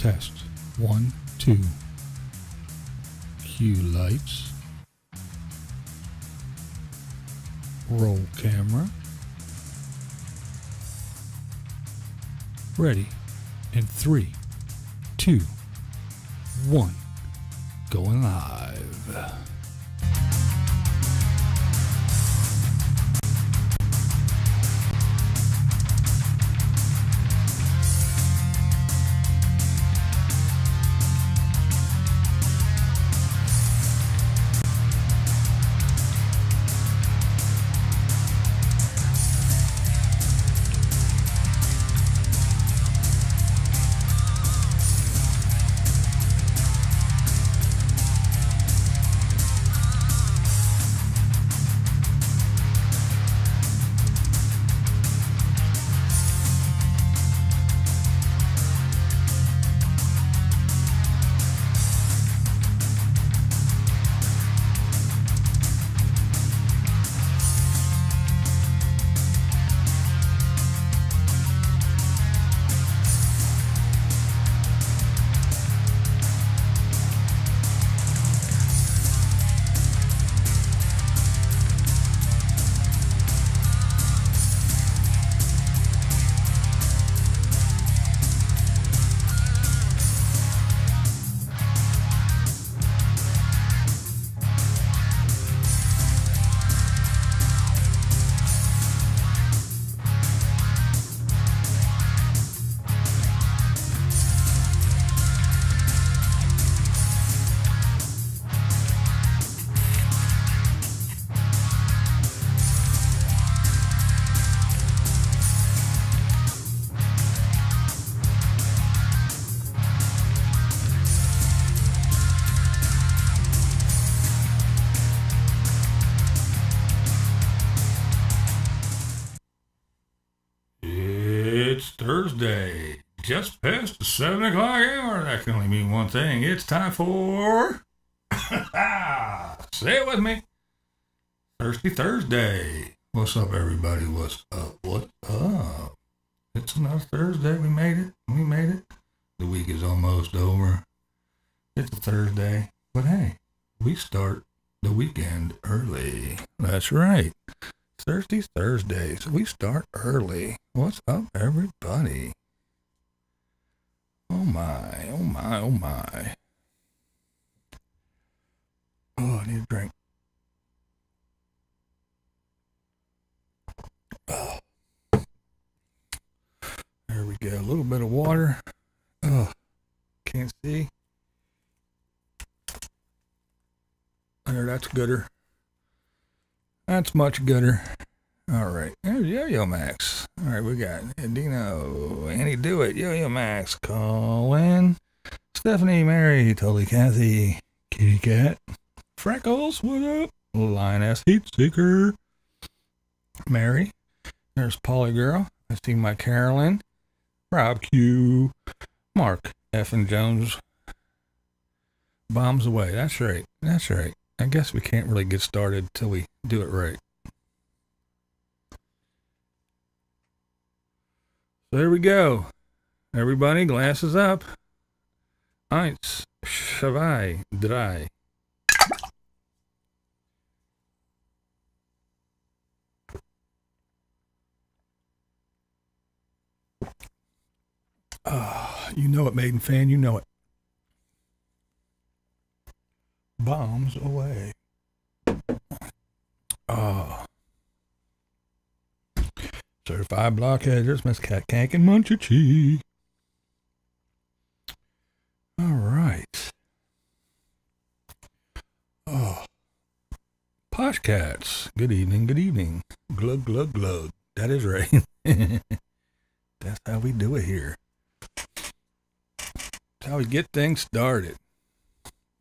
Test. 1, 2. Cue lights. Roll camera. Ready. In 3, 2, 1. Going live. It's Thursday, just past the 7 o'clock hour. That can only mean one thing. It's time for... Say it with me. Thirsty Thursday. What's up, everybody? What's up? What's up? It's another Thursday. We made it. We made it. The week is almost over. It's a Thursday. But hey, we start the weekend early. That's right. Thirsty Thursdays. We start early. What's up, everybody? Oh my, oh my, oh my. Oh, I need a drink. Oh. There we go. A little bit of water. Oh, can't see. There, that's gooder. That's much gooder. All right. There's Yo-Yo Max. All right, we got Dino, Annie Do It, Yo-Yo Max, Colin, Stephanie, Mary, Totally Kathy, Kitty Cat, Freckles, what up? Lioness Heat Seeker, Mary. There's Polly Girl. I see my Carolyn, Rob Q, Mark F. and Jones. Bombs away. That's right. That's right. I guess we can't really get started till we do it right. So there we go. Everybody, glasses up. Eins, zwei, drei. You know it, Maiden fan. You know it. Bombs away. Certified blockheaders, Miss Cat Cank and Munchie. All right. Oh. Posh Cats. Good evening, good evening. Glug, glug, glug. That is right. That's how we do it here. That's how we get things started.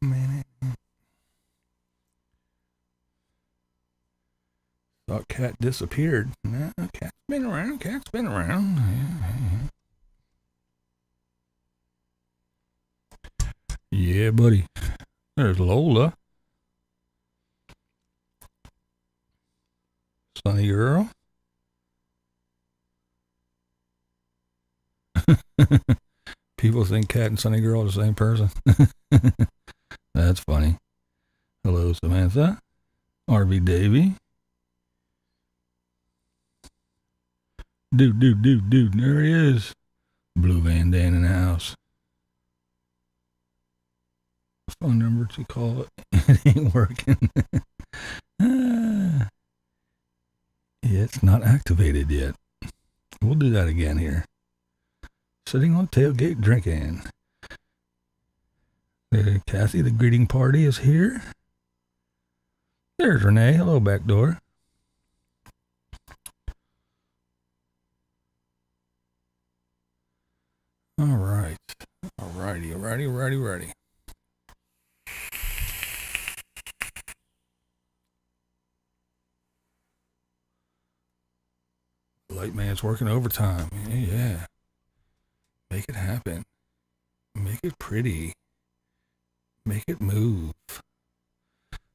Man. Thought Cat disappeared. No, Cat's been around. Cat's been around. Yeah, buddy. There's Lola. Sunny girl. People think Cat and Sunny Girl are the same person. That's funny. Hello, Samantha. RV Davy. Dude. There he is. Blue Van Dan in the house. Phone number to call it. It ain't working. Yeah, it's not activated yet. We'll do that again here. Sitting on tailgate drinking. Kathy, the greeting party is here. There's Renee. Hello, back door. All right. Alrighty. Light man's working overtime. Yeah. Make it happen. Make it pretty. Make it move.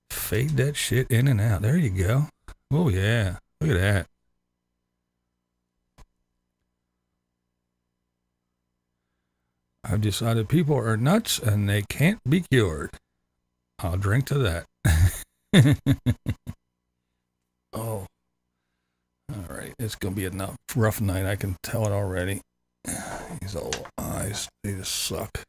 Fade that shit in and out. There you go. Oh, yeah. Look at that. I've decided people are nuts and they can't be cured. I'll drink to that. Oh. All right. It's going to be a rough night. I can tell it already. These old eyes, they just suck.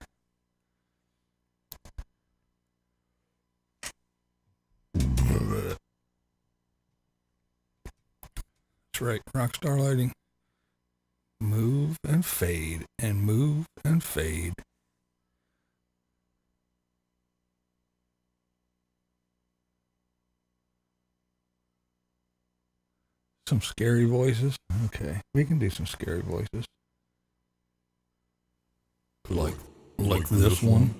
That's right. Rockstar lighting. Move and fade and move and fade. Some scary voices. Okay, we can do some scary voices. Like this one.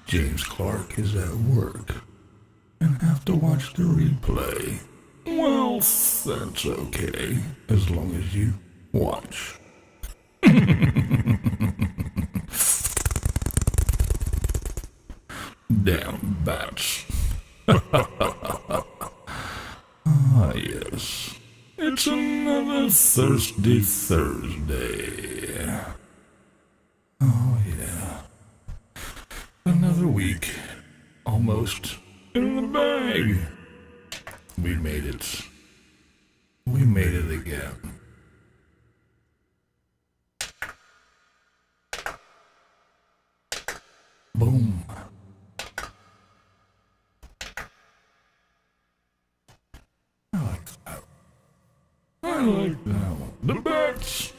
James Clark is at work and have to watch the replay. Well, that's okay, as long as you watch. Damn bats. Ah, yes. It's another thirsty Thursday. Oh, yeah. Another week. Almost in the bag. We made it. We made it again. Boom. I like that. I like that one. The bats.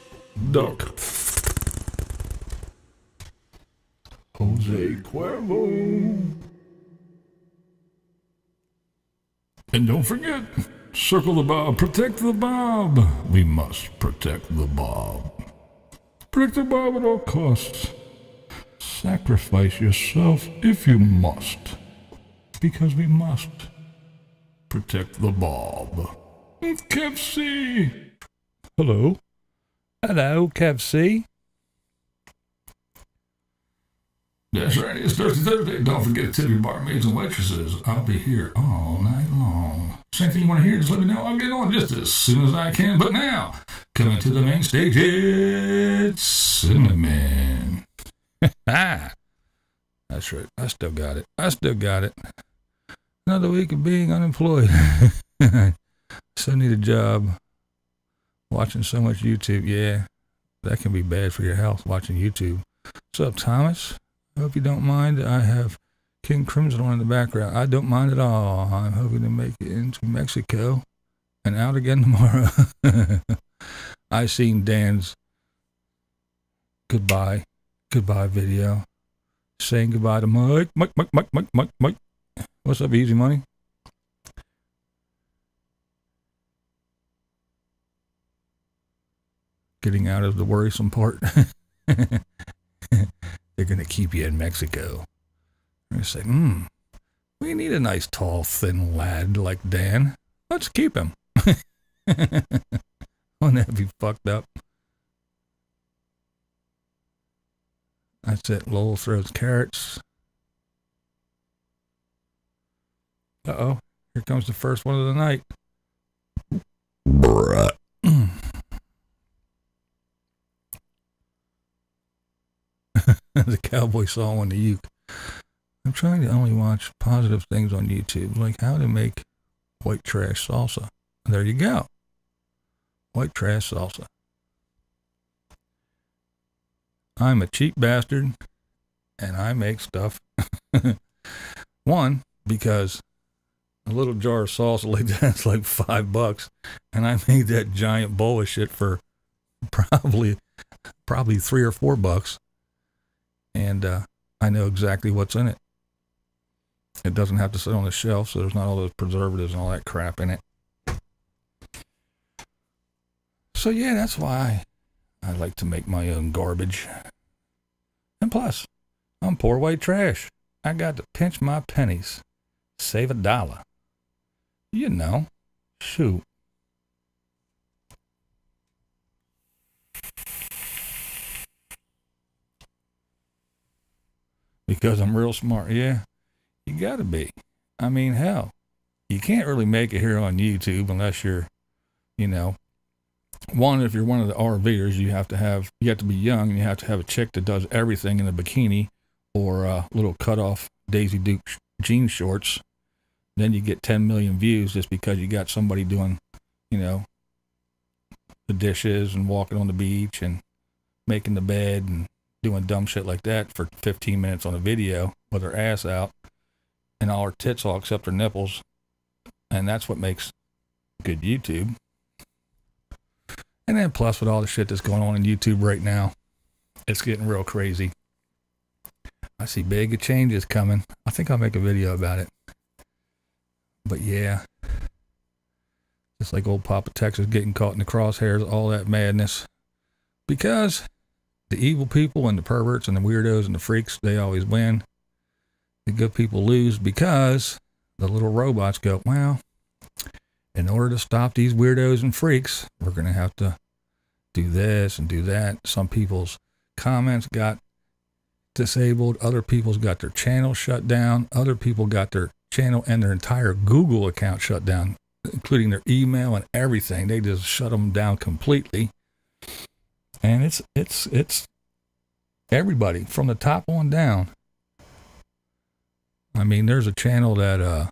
Duck. Jose Cuervo. And don't forget, circle the bob, protect the bob. We must protect the bob. Protect the bob at all costs. Sacrifice yourself if you must. Because we must protect the bob. Kev C. Hello. Hello, Kev C. That's right, it's Thursday. Don't forget to tip your barmaids and waitresses. I'll be here all night long. Same thing you want to hear, just let me know. I'll get on just as soon as I can. But now, coming to the main stage, it's Cinnamon. That's right, I still got it. Another week of being unemployed. Still need a job. Watching so much YouTube, yeah. That can be bad for your health, watching YouTube. What's up, Thomas? I hope you don't mind. I have King Crimson on in the background. I don't mind at all. I'm hoping to make it into Mexico and out again tomorrow. I seen Dan's goodbye video saying goodbye to Mike. Mike. What's up, Easy Money? Getting out of the worrisome part. They're going to keep you in Mexico. They're going to say, we need a nice, tall, thin lad like Dan. Let's keep him. Wouldn't that be fucked up? That's it. Lowell throws carrots. Uh-oh. Here comes the first one of the night. Bruh. the cowboy song on the uke. I'm trying to only watch positive things on YouTube, like how to make white trash salsa. There you go. White trash salsa. I'm a cheap bastard, and I make stuff. One, because a little jar of salsa like that's like $5, and I made that giant bowl of shit for probably $3 or $4, and I know exactly what's in it. It doesn't have to sit on the shelf, so there's not all those preservatives and all that crap in it. So yeah, that's why I like to make my own garbage. And plus, I'm poor white trash. I got to pinch my pennies, save $1. You know, shoot. Because I'm real smart, yeah. You gotta be. I mean, hell, you can't really make it here on YouTube unless you're, you know, one, if you're one of the RVers, you have to be young, and you have to have a chick that does everything in a bikini or little cut-off Daisy Duke jean shorts. Then you get 10 million views just because you got somebody doing, you know, the dishes and walking on the beach and making the bed and doing dumb shit like that for 15 minutes on a video with her ass out and all her tits all except her nipples. And that's what makes good YouTube. And then plus with all the shit that's going on in YouTube right now, it's getting real crazy. I see big changes coming. I think I'll make a video about it. But yeah, just like old Papa Texas getting caught in the crosshairs, all that madness. Because the evil people and the perverts and the weirdos and the freaks, they always win. The good people lose because the little robots go, well, in order to stop these weirdos and freaks, we're going to have to do this and do that. Some people's comments got disabled. Other people's got their channel shut down. Other people got their channel and their entire Google account shut down, including their email and everything. They just shut them down completely. And it's everybody from the top on down. I mean, there's a channel that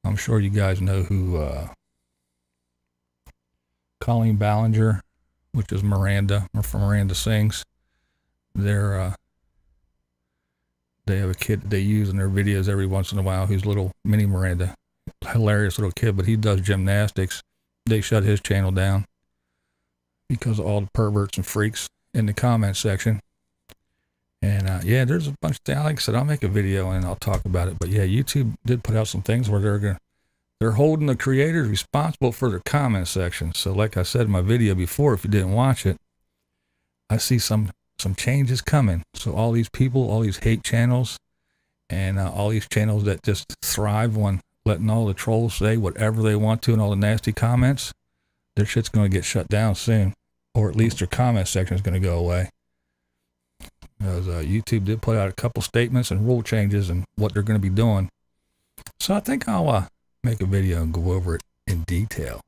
I'm sure you guys know who Colleen Ballinger, which is Miranda, or from Miranda Sings. They have a kid that they use in their videos every once in a while who's little mini Miranda, hilarious little kid, but he does gymnastics. They shut his channel down because of all the perverts and freaks in the comment section. And yeah, there's a bunch of things. Like I said, I'll make a video and I'll talk about it. But yeah, YouTube did put out some things where they're holding the creators responsible for their comment section. So like I said in my video before, if you didn't watch it, I see some changes coming. So all these people, all these hate channels, and all these channels that just thrive on letting all the trolls say whatever they want to and all the nasty comments, their shit's going to get shut down soon, or at least their comment section is going to go away. Because YouTube did put out a couple statements and rule changes and what they're going to be doing. So I think I'll make a video and go over it in detail.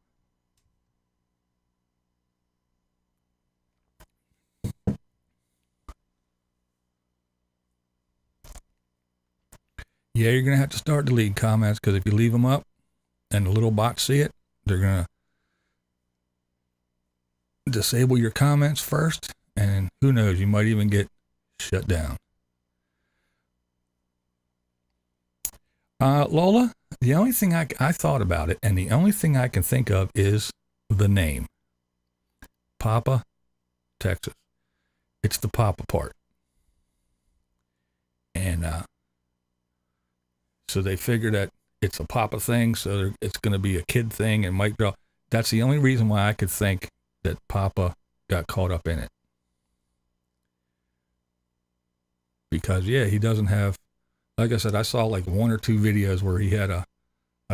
Yeah, you're going to have to start deleting comments, because if you leave them up and the little bots see it, they're going to disable your comments first, and who knows, you might even get shut down. Lola, the only thing I thought about it, and the only thing I can think of is the name. Papa, Texas. It's the Papa part. And so they figured that it's a Papa thing, so it's going to be a kid thing and might draw. That's the only reason why I could think that Papa got caught up in it. Because yeah, he doesn't have, like I said, I saw like 1 or 2 videos where he had a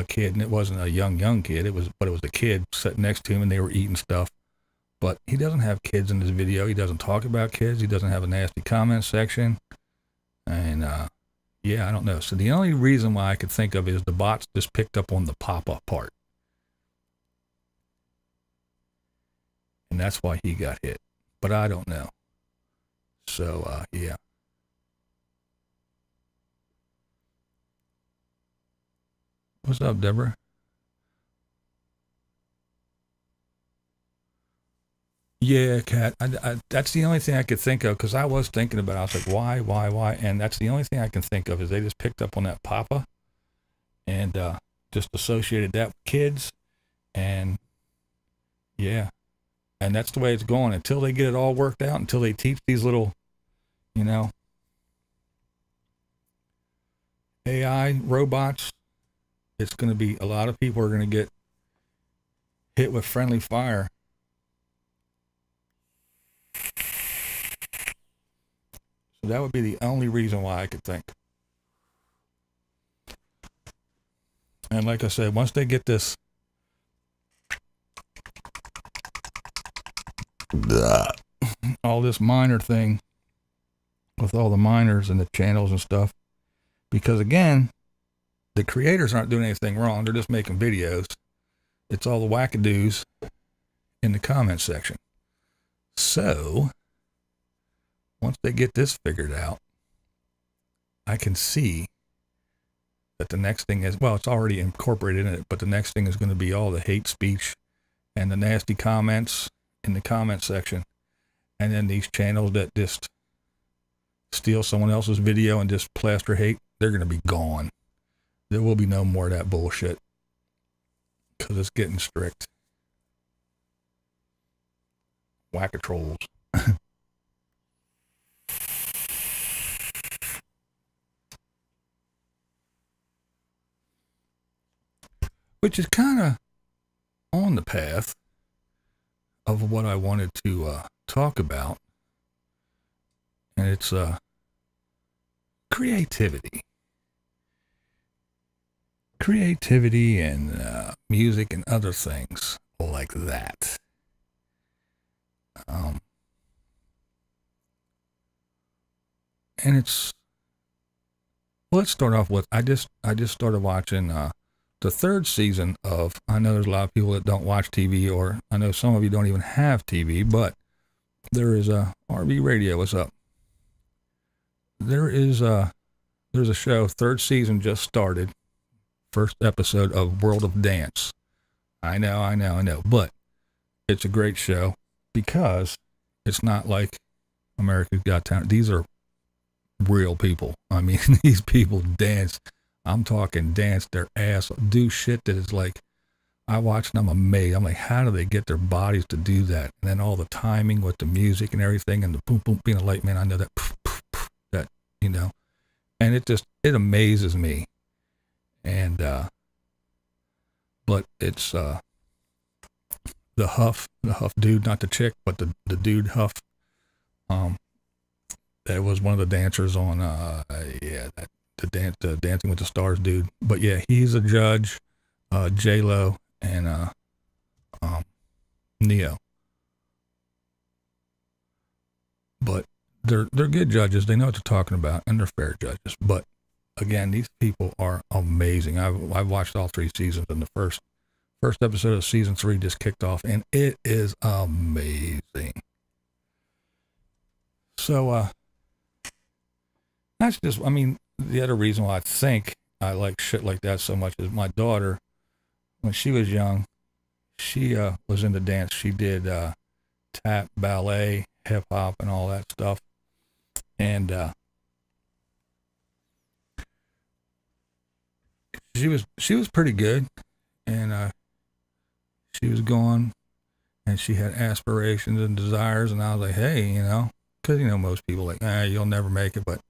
kid, and it wasn't a young kid, it was a kid sitting next to him and they were eating stuff. But he doesn't have kids in his video. He doesn't talk about kids. He doesn't have a nasty comment section. And yeah, I don't know. So the only reason why I could think of is the bots just picked up on the Papa part. And that's why he got hit. But I don't know. So, yeah. What's up, Deborah? Yeah, Kat. That's the only thing I could think of, because I was thinking about it. I was like, why? And that's the only thing I can think of is they just picked up on that Papa and just associated that with kids. And yeah, and that's the way it's going until they get it all worked out, until they teach these little, you know, AI robots. It's going to be, a lot of people are going to get hit with friendly fire. So that would be the only reason why I could think. And like I said, once they get this all this miner thing with all the miners and the channels and stuff, because again, the creators aren't doing anything wrong. They're just making videos. It's all the wackadoos in the comment section. So once they get this figured out, I can see that the next thing is, well, it's already incorporated in it, but the next thing is going to be all the hate speech and the nasty comments in the comment section. And then these channels that just steal someone else's video and just plaster hate, they're going to be gone. There will be no more of that bullshit, because it's getting strict. Whack-a-trolls. Which is kind of on the path of what I wanted to talk about. And it's creativity. Creativity and music and other things like that. And it's, let's start off with, I just started watching the third season of, I know there's a lot of people that don't watch TV, or I know some of you don't even have TV, but there is a RV Radio. What's up? There's a show, third season just started, first episode of World of Dance. I know, but it's a great show because it's not like America's Got Talent. These are real people. I mean, these people dance. I'm talking dance their ass, do shit that is like, I watch and I'm amazed. I'm like, how do they get their bodies to do that? And then all the timing with the music and everything, and the boom, boom, being a light man, I know that, that, you know, and it amazes me. And, but it's, the Huff dude, not the chick, but the dude Huff, that was one of the dancers on, the Dancing with the Stars dude. But yeah, he's a judge, J-Lo and, Neo. But they're good judges. They know what they're talking about, and they're fair judges. But again, these people are amazing. I've watched all three seasons, and the first episode of season 3 just kicked off, and it is amazing. So, that's just, I mean, the other reason why I think I like shit like that so much is my daughter, when she was young, she was into dance. She did tap, ballet, hip hop, and all that stuff. And she was pretty good, and she was going, and she had aspirations and desires, and I was like, hey, you know, because, you know, most people like, you'll never make it, but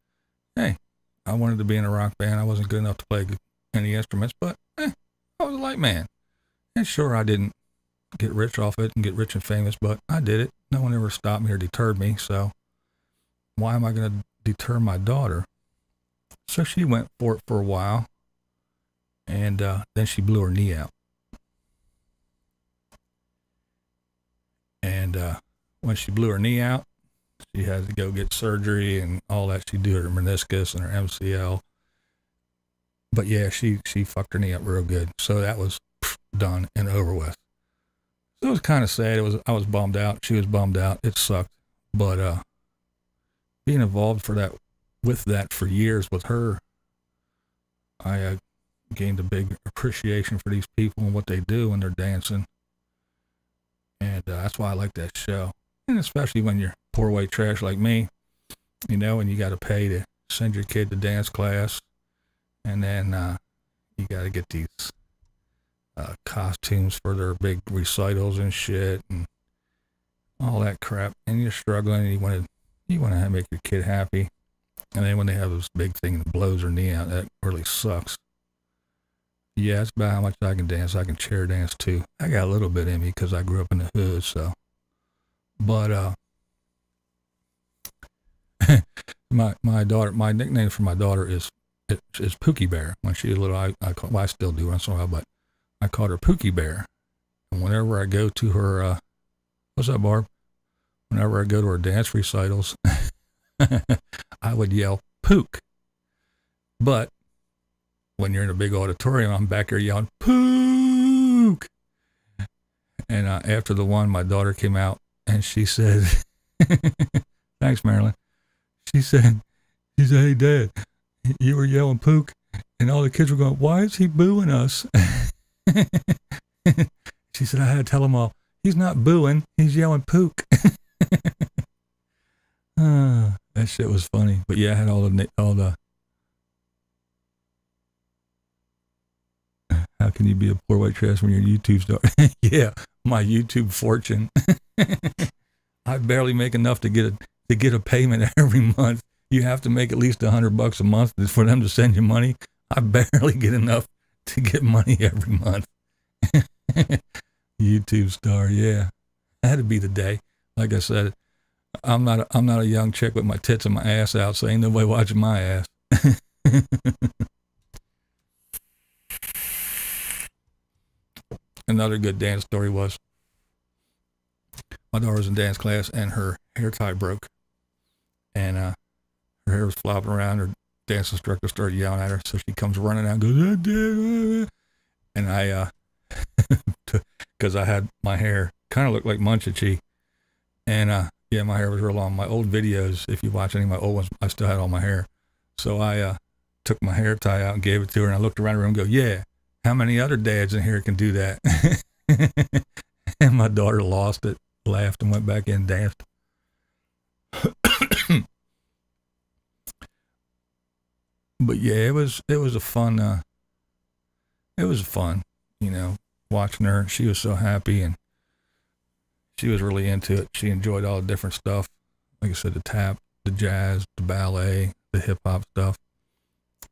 hey, I wanted to be in a rock band. I wasn't good enough to play any instruments, but I was a light man. And sure, I didn't get rich off it and get rich and famous, but I did it. No one ever stopped me or deterred me, so why am I going to deter my daughter? So she went for it for a while, and then she blew her knee out. And when she blew her knee out, she had to go get surgery and all that. She did her meniscus and her MCL. But yeah, she fucked her knee up real good. So that was done and over with. So it was kind of sad. I was bummed out. She was bummed out. It sucked. But being involved with that for years with her, I gained a big appreciation for these people and what they do when they're dancing. And that's why I like that show. And especially when you're poor white trash like me, you know, and you got to pay to send your kid to dance class. And then you got to get these costumes for their big recitals and shit and all that crap. And you're struggling and you want to make your kid happy. And then when they have this big thing that blows their knee out, that really sucks. Yeah, it's about how much I can dance. I can chair dance too. I got a little bit in me because I grew up in the hood, so. But my daughter, my nickname for my daughter is Pookie Bear. When she was little, I still do once in a while, but I called her Pookie Bear. And whenever I go to her, what's up, Barb? Whenever I go to her dance recitals, I would yell Pook. But when you're in a big auditorium, I'm back there yelling Pook. And after the one, my daughter came out and she said, thanks, Marilyn. She said, hey, Dad, you were yelling Pook, and all the kids were going, why is he booing us? She said, I had to tell them all, he's not booing, he's yelling Pook. That shit was funny. But yeah, I had all the how can you be a poor white trash when you're a YouTube star? Yeah, my YouTube fortune. I barely make enough to get a payment every month. You have to make at least $100 a month for them to send you money. I barely get enough to get money every month. YouTube star, yeah. That'd be the day. Like I said, I'm not a young chick with my tits and my ass out, so ain't nobody watching my ass. Another good dance story was my daughter was in dance class and her hair tie broke, and her hair was flopping around. Her dance instructor started yelling at her, so she comes running out and goes, and I, because I had my hair kind of looked like Munchie, and yeah, my hair was real long. My old videos, if you watch any of my old ones, I still had all my hair. So I took my hair tie out and gave it to her, and I looked around the room and go, yeah, how many other dads in here can do that? And my daughter lost it, laughed, and went back in and danced. But yeah, it was a fun, it was fun, you know, watching her. She was so happy, and she was really into it. She enjoyed all the different stuff. Like I said, the tap, the jazz, the ballet, the hip hop stuff.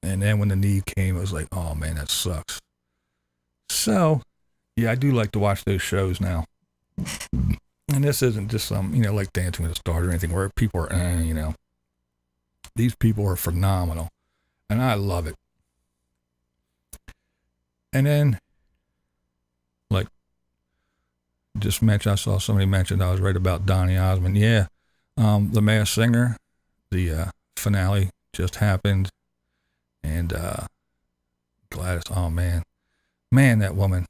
And then when the knee came, it was like, oh man, that sucks. So, yeah, I do like to watch those shows now. And this isn't just some, you know, like Dancing with the Stars or anything where people are, you know. These people are phenomenal. And I love it. And then, like, just mentioned, I saw somebody mentioned I was right about Donny Osmond. Yeah, The Masked Singer, the finale just happened. And Gladys, oh man, that woman,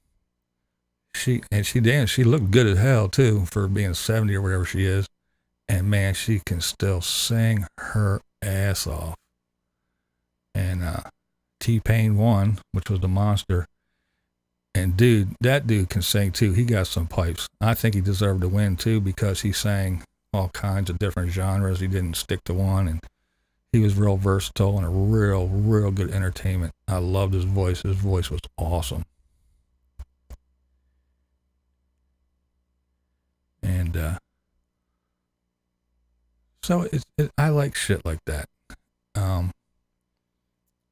she danced. She looked good as hell too for being 70 or whatever she is. And man, she can still sing her ass off. And T-Pain won, which was the monster. And dude, that dude can sing too. He got some pipes. I think he deserved to win too because he sang all kinds of different genres. He didn't stick to one, and he was real versatile and a real good entertainment. I loved his voice. His voice was awesome. And so I like shit like that.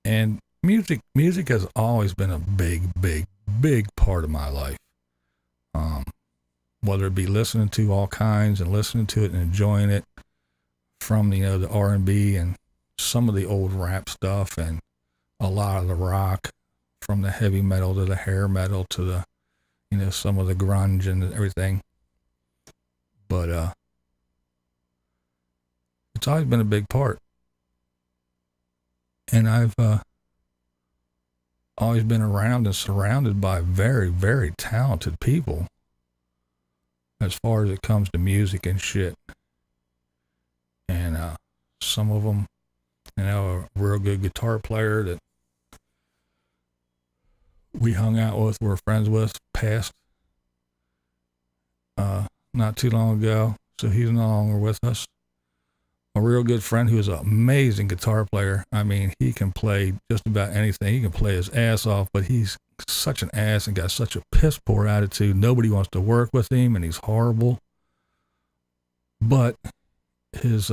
And music has always been a big part of my life. Whether it be listening to all kinds and listening to it and enjoying it, from, you know, the R&B and some of the old rap stuff and a lot of the rock, from the heavy metal to the hair metal to the, you know, some of the grunge and everything. But it's always been a big part. And I've always been around and surrounded by very talented people as far as it comes to music and shit. And Some of them, a real good guitar player that we hung out with, were friends with, passed not too long ago, so he's no longer with us. A real good friend who is an amazing guitar player. I mean, he can play just about anything. He can play his ass off, but he's such an ass and got such a piss poor attitude. Nobody wants to work with him, and he's horrible. But his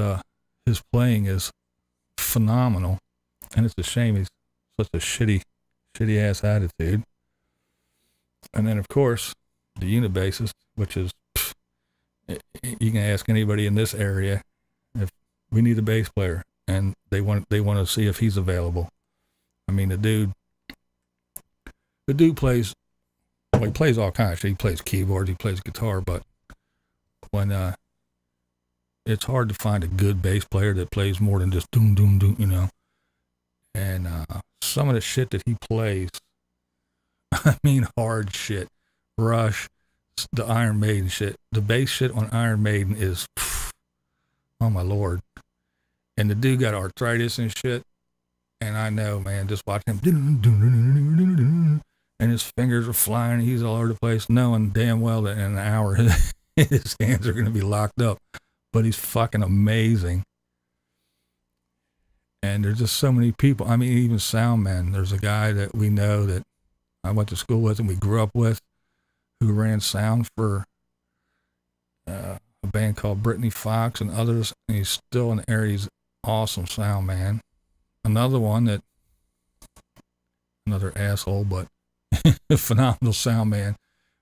playing is phenomenal, and it's a shame he's such a shitty ass attitude. And then, of course, the Unabassist, which is, you can ask anybody in this area if we need a bass player, and they want to see if he's available. I mean, the dude plays, well, he plays all kinds of shit. He plays keyboards, he plays guitar, but when it's hard to find a good bass player that plays more than just doom doom doom, you know. And some of the shit that he plays, I mean, hard shit. Rush, the Iron Maiden shit. The bass shit on Iron Maiden is, oh my Lord. And the dude got arthritis and shit. And I know, man, just watching him, and his fingers are flying, he's all over the place, knowing damn well that in an hour his hands are going to be locked up. But he's fucking amazing. And there's just so many people. I mean, even sound man. There's a guy that we know that I went to school with and we grew up with, who ran sound for a band called Brittany Fox and others, and he's still in the area. He's awesome sound man. Another one that, another asshole, but phenomenal sound man,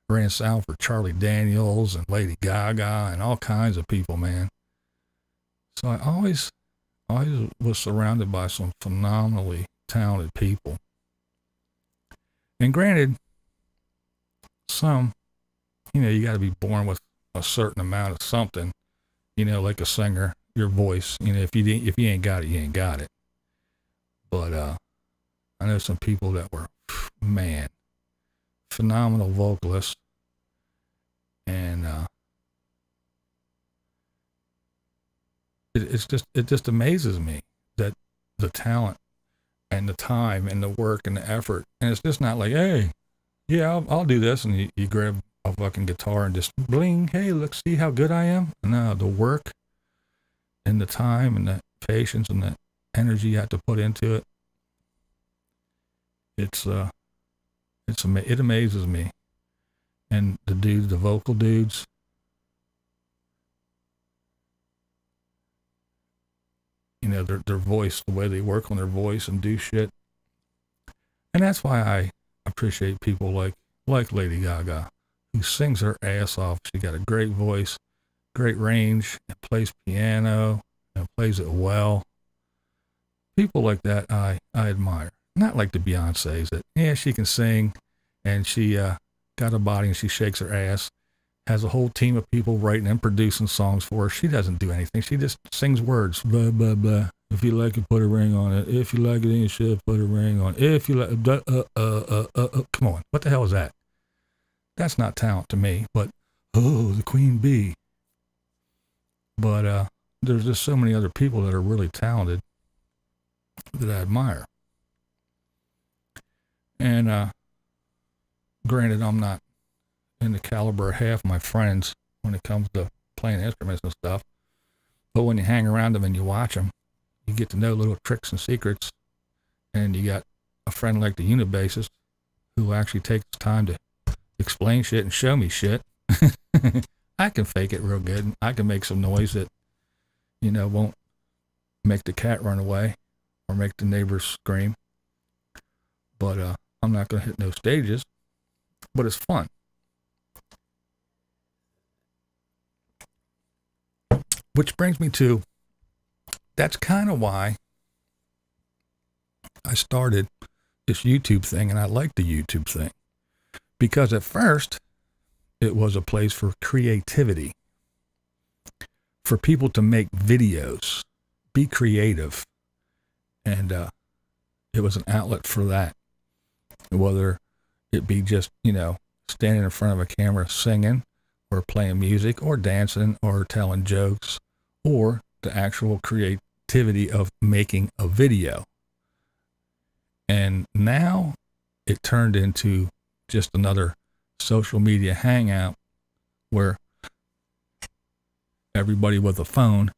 ran sound for Charlie Daniels and Lady Gaga and all kinds of people, man. So I always was surrounded by some phenomenally talented people. And granted, some, you got to be born with a certain amount of something, like a singer, your voice. If you ain't got it, you ain't got it. But I know some people that were, man, phenomenal vocalists, and it just amazes me that the talent and the time and the work and the effort, and it's just not like, hey, yeah, I'll do this, and you grab a fucking guitar and just bling, hey, look, see how good I am. No, the work and the time and the patience and the energy you have to put into it, it amazes me. And the vocal dudes, their voice, the way they work on their voice and do shit. And that's why I appreciate people like Lady Gaga, who sings her ass off. She got a great voice, great range, and plays piano, and plays it well. People like that I admire. Not like the Beyoncés that, yeah, she can sing, and she got a body and she shakes her ass, has a whole team of people writing and producing songs for her. She doesn't do anything. She just sings words, blah, blah, blah. If you like it, put a ring on it. If you like it in your shit, put a ring on it. If you like, come on. What the hell is that? That's not talent to me, but, oh, the queen bee. But there's just so many other people that are really talented that I admire. And granted, I'm not in the caliber of half my friends when it comes to playing instruments and stuff, but when you hang around them and you watch them, you get to know little tricks and secrets. And you got a friend like the Unabassist who actually takes time to explain shit and show me shit. I can fake it real good. I can make some noise that, won't make the cat run away or make the neighbors scream. But I'm not going to hit no stages, but it's fun. Which brings me to, that's kind of why I started this YouTube thing, and I like the YouTube thing. Because at first, it was a place for creativity, for people to make videos, be creative, and it was an outlet for that. Whether it be just, standing in front of a camera singing, or playing music, or dancing, or telling jokes, or the actual creativity of making a video. And now it turned into just another social media hangout where everybody with a phone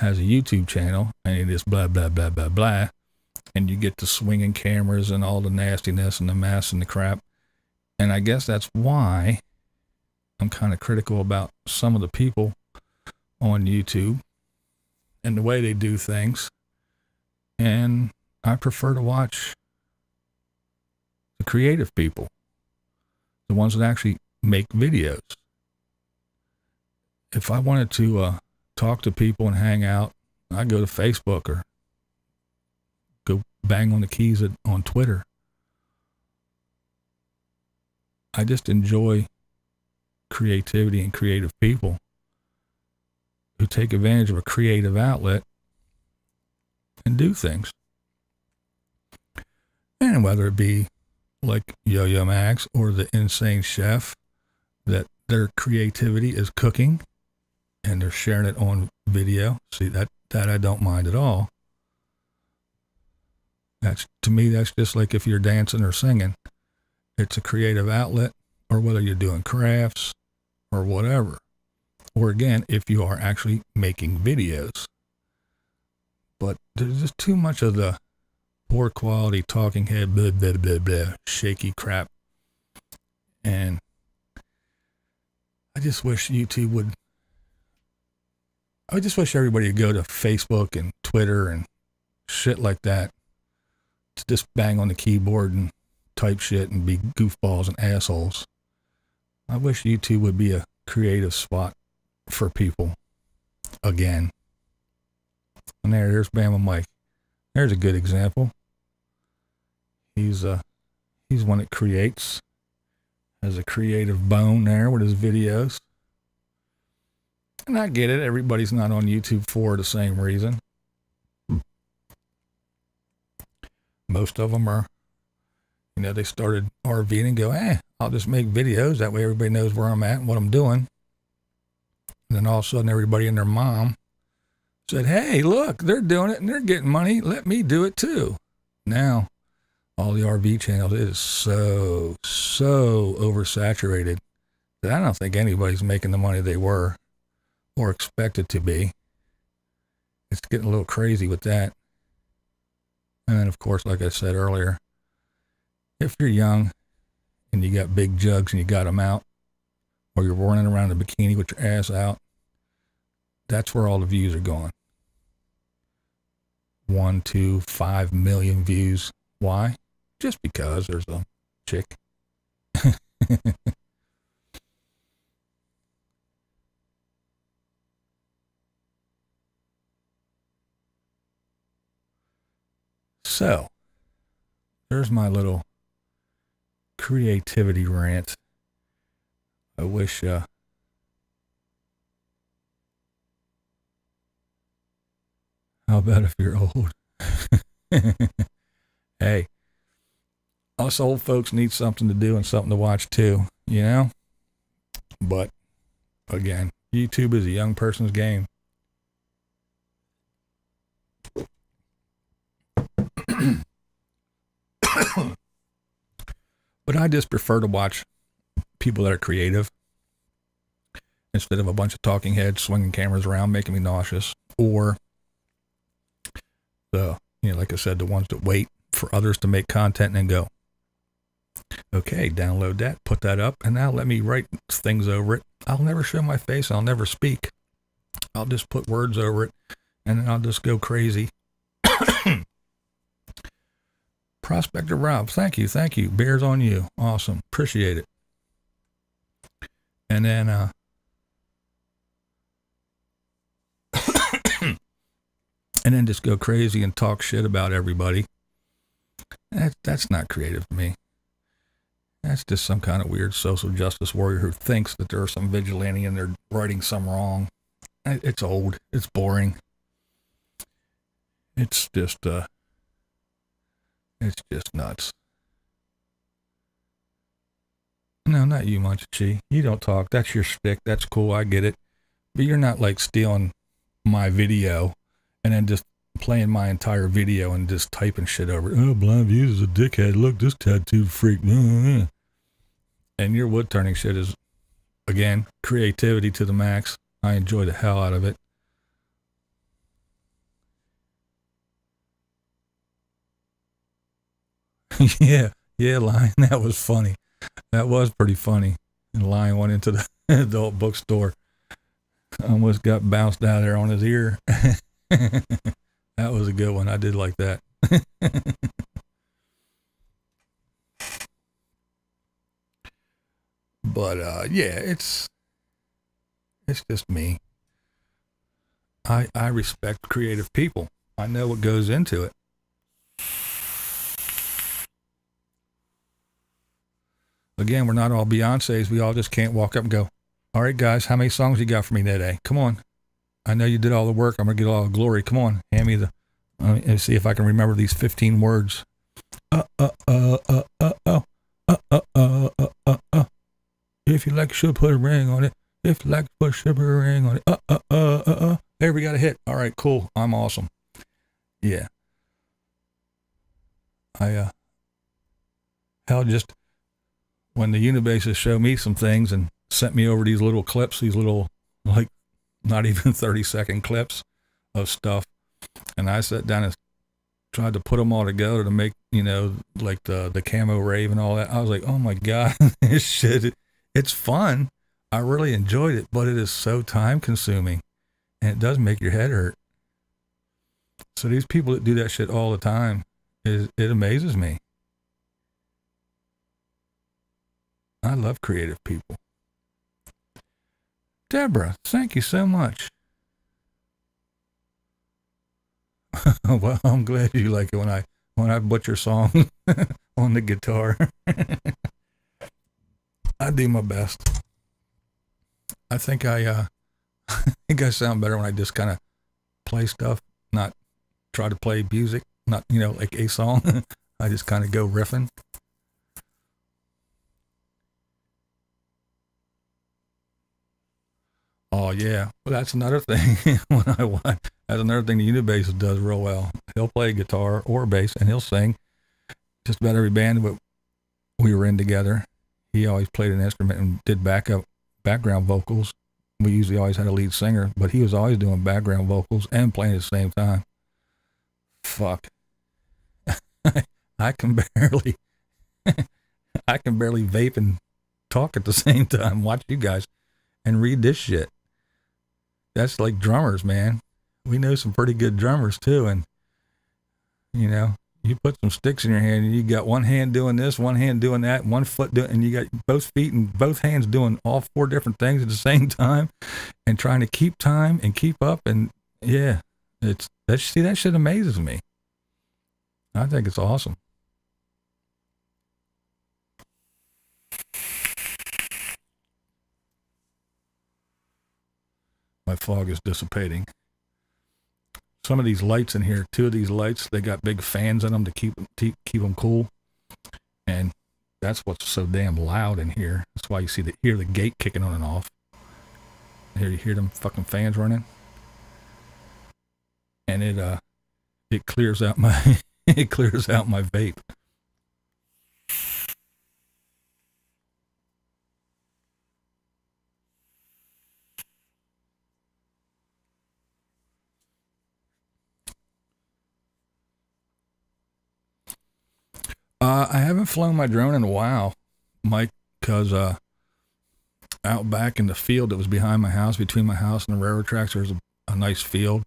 has a YouTube channel and it is blah, blah, blah, blah, blah. And you get the swinging cameras and all the nastiness and the mess and the crap. And I guess that's why I'm kind of critical about some of the people on YouTube and the way they do things. And I prefer to watch the creative people, the ones that actually make videos. If I wanted to talk to people and hang out, I go to Facebook or go bang on the keys on Twitter. I just enjoy creativity and creative people who take advantage of a creative outlet and do things. And whether it be like Yo-Yo Max or the Insane Chef, that their creativity is cooking and they're sharing it on video. See, that I don't mind at all. That's, to me, that's just like if you're dancing or singing. It's a creative outlet, or whether you're doing crafts or whatever. Or again, if you are actually making videos. But there's just too much of the poor quality talking head, blah, blah, blah, blah, shaky crap. And I just wish YouTube would, I just wish everybody would go to Facebook and Twitter and shit like that to just bang on the keyboard and type shit and be goofballs and assholes. I wish YouTube would be a creative spot for people again. And there's Bama Mike. There's a good example. He's one that creates, has a creative bone there with his videos. And I get it, everybody's not on YouTube for the same reason. Most of them are, you know, they started RVing and go, I'll just make videos. That way everybody knows where I'm at and what I'm doing. And then all of a sudden everybody and their mom said, hey, look, they're doing it and they're getting money. Let me do it too. Now, all the RV channels, it is so oversaturated that I don't think anybody's making the money they were or expected to be. It's getting a little crazy with that. And then, of course, like I said earlier, if you're young and you got big jugs and you got them out, or you're running around in a bikini with your ass out, that's where all the views are going. 1, 2, 5 million views. Why? Just because there's a chick. So, there's my little creativity rant. I wish, how about if you're old? Hey, us old folks need something to do and something to watch too, you know? But, again, YouTube is a young person's game. But I just prefer to watch people that are creative instead of a bunch of talking heads swinging cameras around making me nauseous, or the, you know, like I said, the ones that wait for others to make content and then go, okay, download that, put that up, and now let me write things over it. I'll never show my face. I'll never speak. I'll just put words over it, and then I'll just go crazy. Prospector Rob, thank you. Bears on you. Awesome. Appreciate it. And then, and then just go crazy and talk shit about everybody. That's not creative to me. That's just some kind of weird social justice warrior who thinks that there's some vigilante and they're righting some wrong. It's old. It's boring. It's just nuts. No, not you, Munchie. You don't talk. That's your shtick. That's cool. I get it. But you're not like stealing my video and then just playing my entire video and just typing shit over. Oh, BlindViews is a dickhead. Look, this tattoo freak. And your wood turning shit is, again, creativity to the max. I enjoy the hell out of it. yeah, Lion, that was funny. That was pretty funny. And Lion went into the adult bookstore. Almost got bounced out of there on his ear. That was a good one. I did like that. But yeah, it's just me. I respect creative people. I know what goes into it. Again, we're not all Beyoncés. We all just can't walk up and go, all right, guys, how many songs you got for me today? Come on. I know you did all the work. I'm going to get all the glory. Come on. Hand me the, let me see if I can remember these 15 words. If you like a should put a ring on it. If you like to put a ring on it. There, we got a hit. All right, cool. I'm awesome. Yeah. Hell, just when the Unabassist showed me some things and sent me over these little clips, these little, like, not even 30-second clips of stuff, and I sat down and tried to put them all together to make, you know, like the camo rave and all that. I was like, oh my God, this shit, it's fun. I really enjoyed it, but it is so time consuming, and it does make your head hurt. So these people that do that shit all the time, it amazes me. I love creative people. Deborah, thank you so much. Well, I'm glad you like it when I butcher songs on the guitar. I do my best. I think I sound better when I just kind of play stuff, not try to play music, not, you know, like a song. I just kind of go riffing. Oh yeah, well that's another thing. That's another thing the Unabassist does real well. He'll play guitar or bass, and he'll sing. Just about every band that we were in together, he always played an instrument and did background vocals. We usually always had a lead singer, but he was always doing background vocals and playing at the same time. Fuck, I can barely vape and talk at the same time. Watch you guys and read this shit. That's like drummers, man. We know some pretty good drummers too, and you know, you put some sticks in your hand and you got one hand doing this, one hand doing that, one foot doing, and you got both feet and both hands doing all 4 different things at the same time and trying to keep time and keep up. And yeah, that shit amazes me. I think it's awesome. My fog is dissipating. Some of these lights in here, 2 of these lights, they got big fans in them to keep them cool, and that's what's so damn loud in here. That's why you hear the gate kicking on and off. Here you hear them fucking fans running, and it clears out my it clears out my vape. I haven't flown my drone in a while, Mike, because out back in the field that was behind my house, between my house and the railroad tracks, there's a nice field.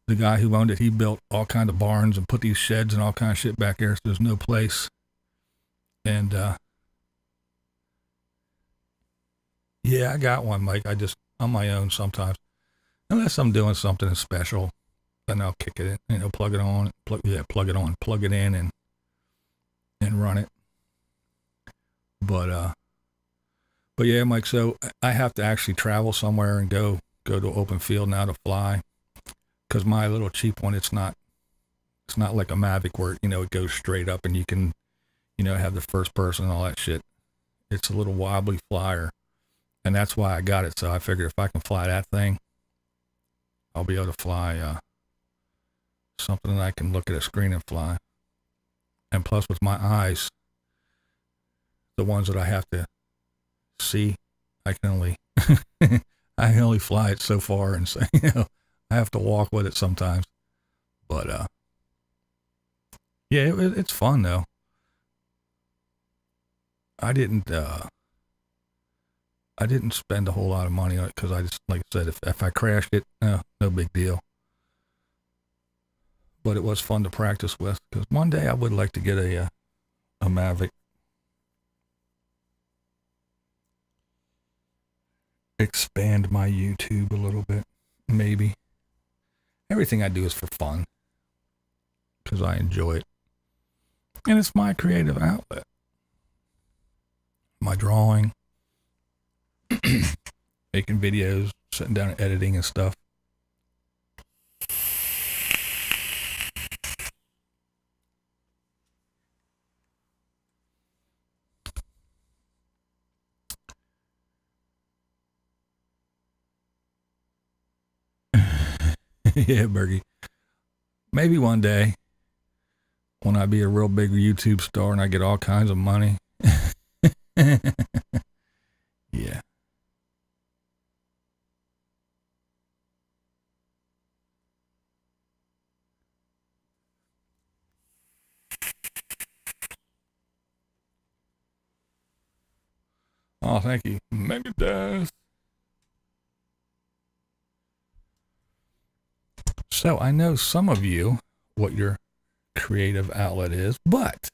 The guy who owned it, he built all kind of barns and put these sheds and all kind of shit back there, so there's no place. And yeah, I got one, Mike. I just on my own sometimes, unless I'm doing something special, then I'll kick it in, you know, plug it on, plug it in, and run it. But yeah, Mike, so I have to actually travel somewhere and go to open field now to fly, because my little cheap one, it's not like a Mavic where, you know, it goes straight up and you can, you know, have the first person and all that shit. It's a little wobbly flyer, and that's why I got it. So I figured if I can fly that thing, I'll be able to fly something that I can look at a screen and fly. And plus with my eyes, the ones that I have to see, I can only I can only fly it so far, and so, I have to walk with it sometimes. But yeah, it's fun though. I didn't spend a whole lot of money on it because I just, like I said, if I crashed it, no big deal. But it was fun to practice with, because one day I would like to get a Mavic. Expand my YouTube a little bit, maybe. Everything I do is for fun, because I enjoy it. And it's my creative outlet. My drawing, making videos, sitting down and editing and stuff. Yeah, Bergie. Maybe one day, when I be a real big YouTube star and I get all kinds of money. Yeah. Oh, thank you. Maybe it does. So I know some of you what your creative outlet is, but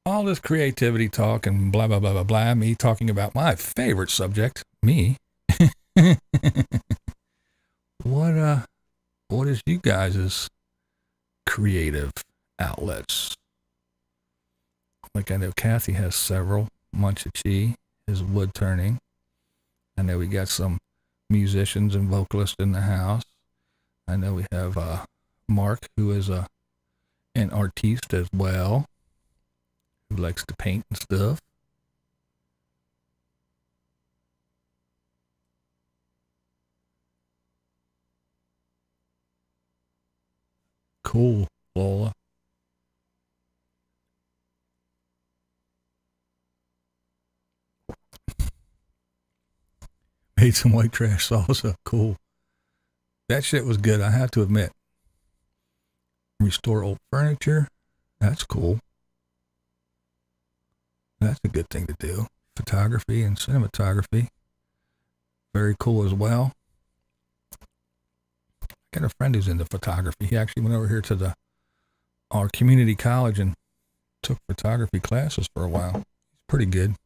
all this creativity talk and blah, blah, blah, blah, blah, me talking about my favorite subject, me. What is you guys' creative outlets? Like I know Kathy has several. Munchachi is wood turning. I know we got some musicians and vocalists in the house. I know we have Mark, who is an artiste as well, who likes to paint and stuff. Cool, Lola. Made some white trash salsa. Cool. That shit was good, I have to admit. Restore old furniture. That's cool. That's a good thing to do. Photography and cinematography. Very cool as well. I got a friend who's into photography. He actually went over here to our community college and took photography classes for a while. He's pretty good.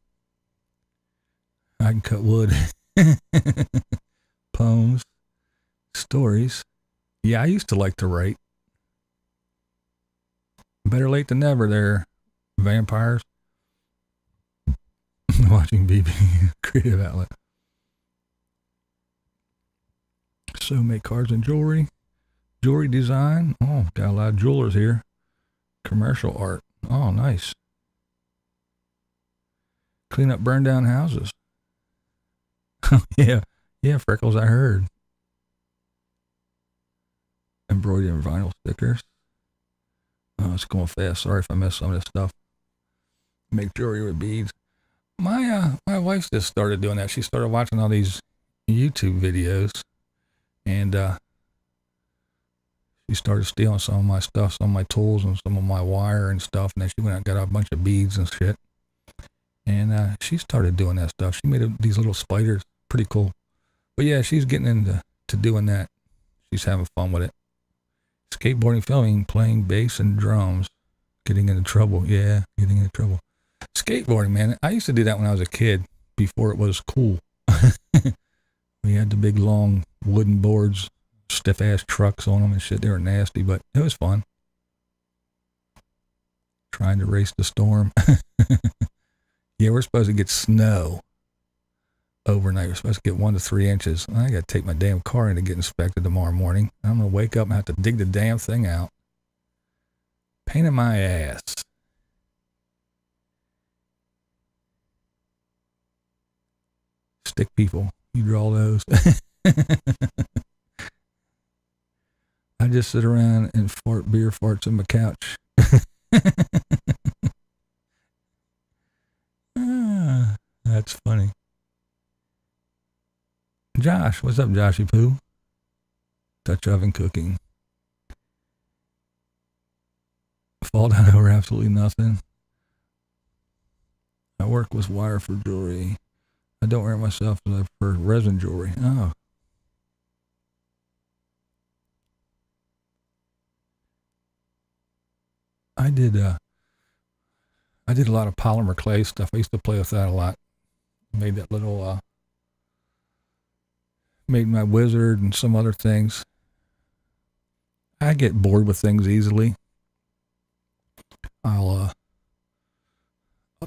I can cut wood. Poems. Stories. Yeah, I used to like to write. Better late than never there, vampires. Watching BB. Creative outlet. So make cards and jewelry. Jewelry design. Oh, got a lot of jewelers here. Commercial art. Oh, nice. Clean up burned down houses. Yeah, Freckles, I heard. Embroidery and vinyl stickers. Oh, it's going fast. Sorry if I missed some of this stuff. Make jewelry with beads. My wife just started doing that. She started watching all these YouTube videos, and she started stealing some of my stuff, some of my tools and some of my wire and stuff, and then she went out and got a bunch of beads and shit. And she started doing that stuff. She made these little spiders. Pretty cool. But yeah, she's getting into doing that. She's having fun with it. Skateboarding, filming, playing bass and drums. Getting into trouble. Yeah, getting into trouble. Skateboarding, man. I used to do that when I was a kid, before it was cool. We had the big, long wooden boards, stiff-ass trucks on them and shit. They were nasty, but it was fun. Trying to race the storm. Yeah, we're supposed to get snow overnight. We're supposed to get 1 to 3 inches. I got to take my damn car in to get inspected tomorrow morning. I'm going to wake up and have to dig the damn thing out. Pain in my ass. Stick people. You draw those. I I just sit around and fart beer farts on my couch. That's funny. Josh, what's up, Joshy Poo? Dutch oven cooking. Fall down over absolutely nothing. I work with wire for jewelry. I don't wear it myself, but I prefer resin jewelry. Oh. I did a lot of polymer clay stuff. I used to play with that a lot. Made that little, made my wizard and some other things. I get bored with things easily. I'll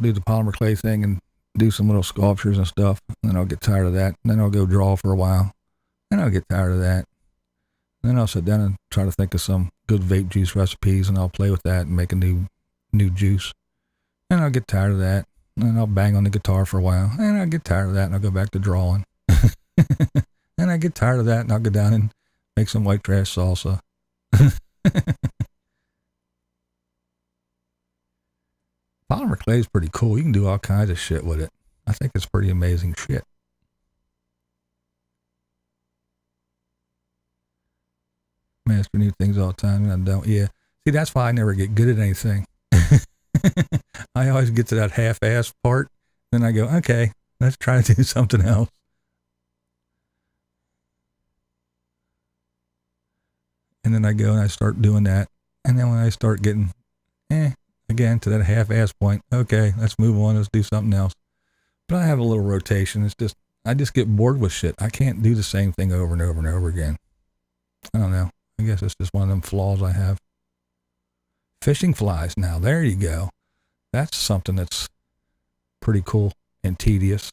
do the polymer clay thing and do some little sculptures and stuff. And then I'll get tired of that. And then I'll go draw for a while. Then I'll get tired of that. And then I'll sit down and try to think of some good vape juice recipes, and I'll play with that and make a new juice. And I'll get tired of that. And then I'll bang on the guitar for a while. And I'll get tired of that, and I'll go back to drawing. And I get tired of that, and I'll go down and make some white trash salsa. Polymer clay is pretty cool. You can do all kinds of shit with it. I think it's pretty amazing shit. Master new things all the time, and I don't. Yeah. See, that's why I never get good at anything. I always get to that half-ass part. Then I go, okay, let's try to do something else. And then I go and I start doing that. And then when I start getting, again, to that half-ass point, okay, let's move on, let's do something else. But I have a little rotation. It's just, I just get bored with shit. I can't do the same thing over and over and over again. I don't know. I guess it's just one of them flaws I have. Fishing flies now. There you go. That's something that's pretty cool and tedious.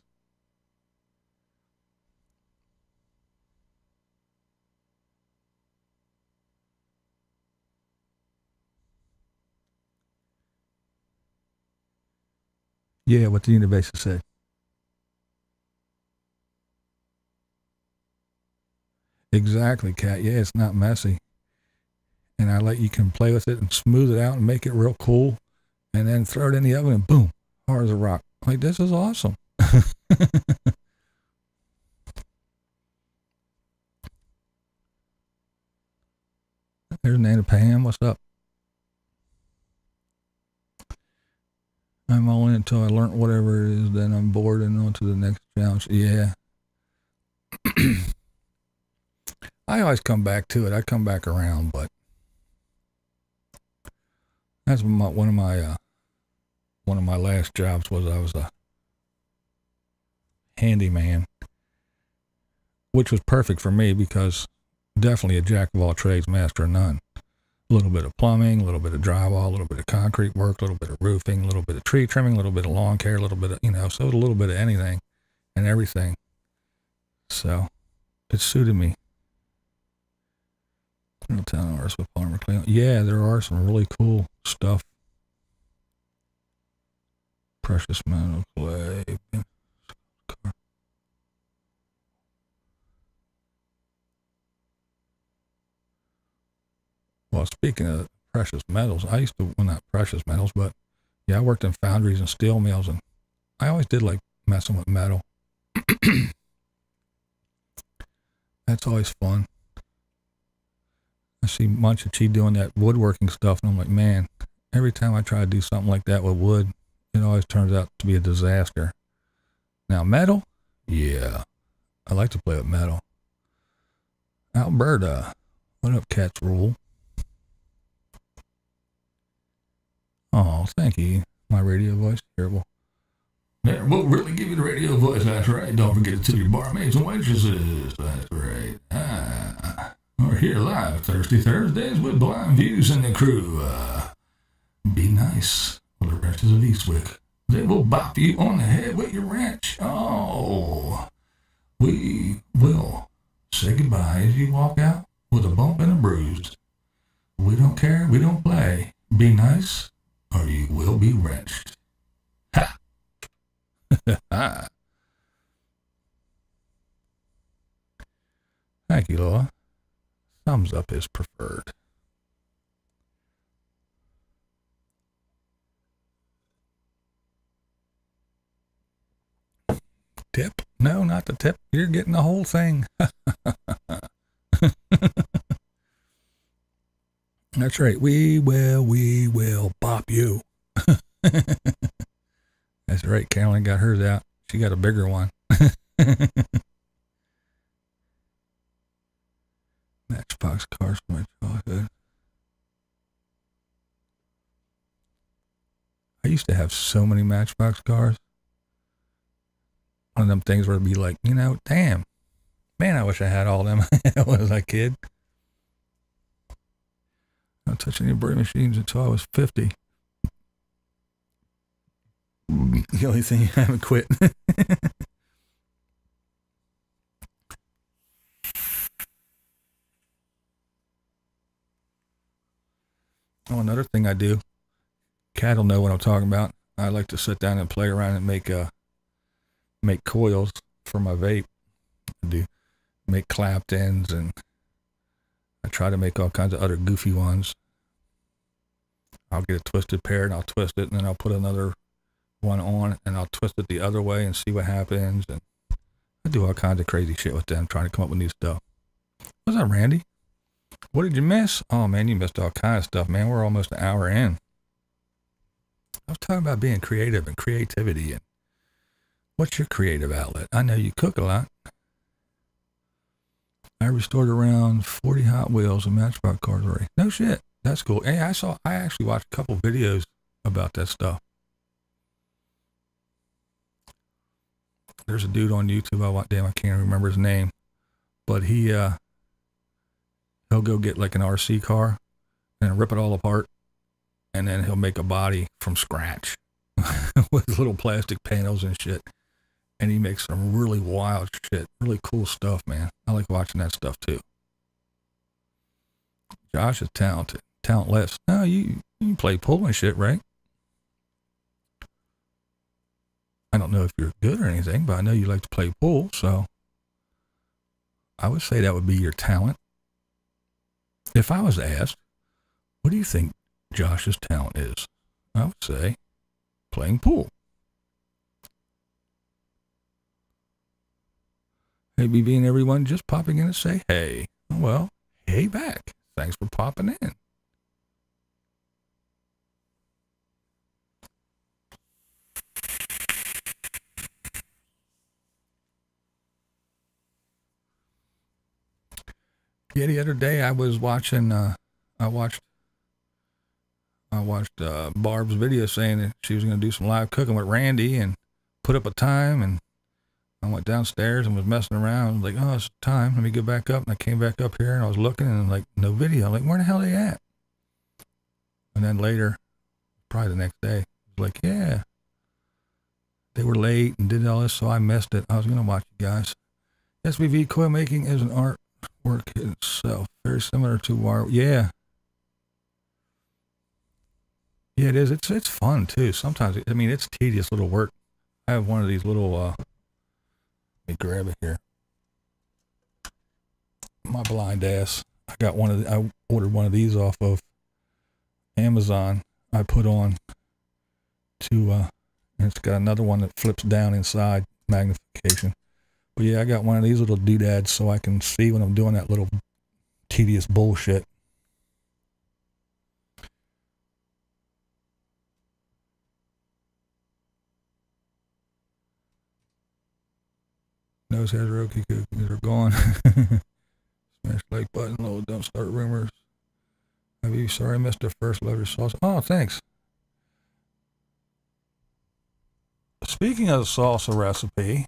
Yeah, what the Unabassist said. Exactly, Kat. Yeah, it's not messy. And you can play with it and smooth it out and make it real cool. And then throw it in the oven and boom, hard as a rock. Like, this is awesome. There's Nana Pam. What's up? I'm all in until I learn whatever it is, then I'm bored and on to the next challenge. Yeah. I always come back to it. I come back around, but that's one of my last jobs was I was a handyman, which was perfect for me because definitely a jack of all trades, master of none. A little bit of plumbing, a little bit of drywall, a little bit of concrete work, a little bit of roofing, a little bit of tree trimming, a little bit of lawn care, a little bit of, so a little bit of anything and everything. So it suited me. With polymer clay. Yeah, there are some really cool stuff. Precious metal clay. Well, speaking of precious metals, I used to, well, not precious metals, but yeah, I worked in foundries and steel mills, and I always did like messing with metal. That's always fun. I see Munchie doing that woodworking stuff, and I'm like, man, every time I try to do something like that with wood, it always turns out to be a disaster. Now, metal? Yeah. I like to play with metal. Alberta. What up, Cat's Rule? Oh, thank you. My radio voice, terrible. Yeah, we'll really give you the radio voice, that's right. Don't forget to tip your barmaids and waitresses, that's right. We're here live Thursdays with BlindViews and the crew. Be nice for the wretches of Eastwick. They will bop you on the head with your wrench. Oh, we will say goodbye as you walk out with a bump and a bruise. We don't care, we don't play. Be nice or you will be wrenched. Ha! Ha! Thank you, Laura. Thumbs up is preferred. Tip? No, not the tip. You're getting the whole thing. That's right. We will bop you. That's right. Carolyn got hers out. She got a bigger one. Matchbox cars from my childhood. I used to have so many Matchbox cars. One of them things where it'd be like, you know, damn, man, I wish I had all them when I was a kid. I don't touch any brain machines until I was 50. The only thing you haven't quit. Oh, another thing I do. Cat will know what I'm talking about. I like to sit down and play around and make coils for my vape. I do make clapped ends, and I try to make all kinds of other goofy ones. I'll get a twisted pair and I'll twist it, and then I'll put another one on and I'll twist it the other way and see what happens. And I do all kinds of crazy shit with them, trying to come up with new stuff. What's up, Randy? What did you miss? Oh man, you missed all kinds of stuff, man. We're almost an hour in. I was talking about being creative and creativity. And what's your creative outlet? I know you cook a lot. I restored around 40 Hot Wheels and Matchbox cars already. No shit. That's cool. Hey, I actually watched a couple videos about that stuff. There's a dude on YouTube. I can't remember his name, but he'll go get like an RC car and rip it all apart, and then he'll make a body from scratch with little plastic panels and shit. And he makes some really wild shit, really cool stuff, man. I like watching that stuff too. Josh is talented, talentless. No, you play pool and shit, right? I don't know if you're good or anything, but I know you like to play pool, so I would say that would be your talent. If I was asked, what do you think Josh's talent is? I would say playing pool. Hey, BB and everyone just popping in to say hey. Well, hey back. Thanks for popping in. Yeah, the other day I was watching, I watched Barb's video saying that she was going to do some live cooking with Randy and put up a time, and I went downstairs and was messing around. I was like, oh, it's time. Let me get back up. And I came back up here and I was looking and like, no video. I'm like, where the hell are they at? And then later, probably the next day, I was like, yeah, they were late and did all this, so I missed it. I was going to watch you guys. SVV coil making is an artwork itself. Very similar to wire. Yeah. Yeah, it is. It's fun too. Sometimes, I mean, it's tedious little work. I have one of these little, let me grab it here. My blind ass. I ordered one of these off of Amazon. I put on to, and it's got another one that flips down inside, magnification. But yeah, I got one of these little doodads so I can see when I'm doing that little tedious bullshit. Nose has Roki cookies are gone. Smash like button, low, don't start rumors. I'd be sorry I missed the first love your sauce. Oh, thanks. Speaking of the salsa recipe,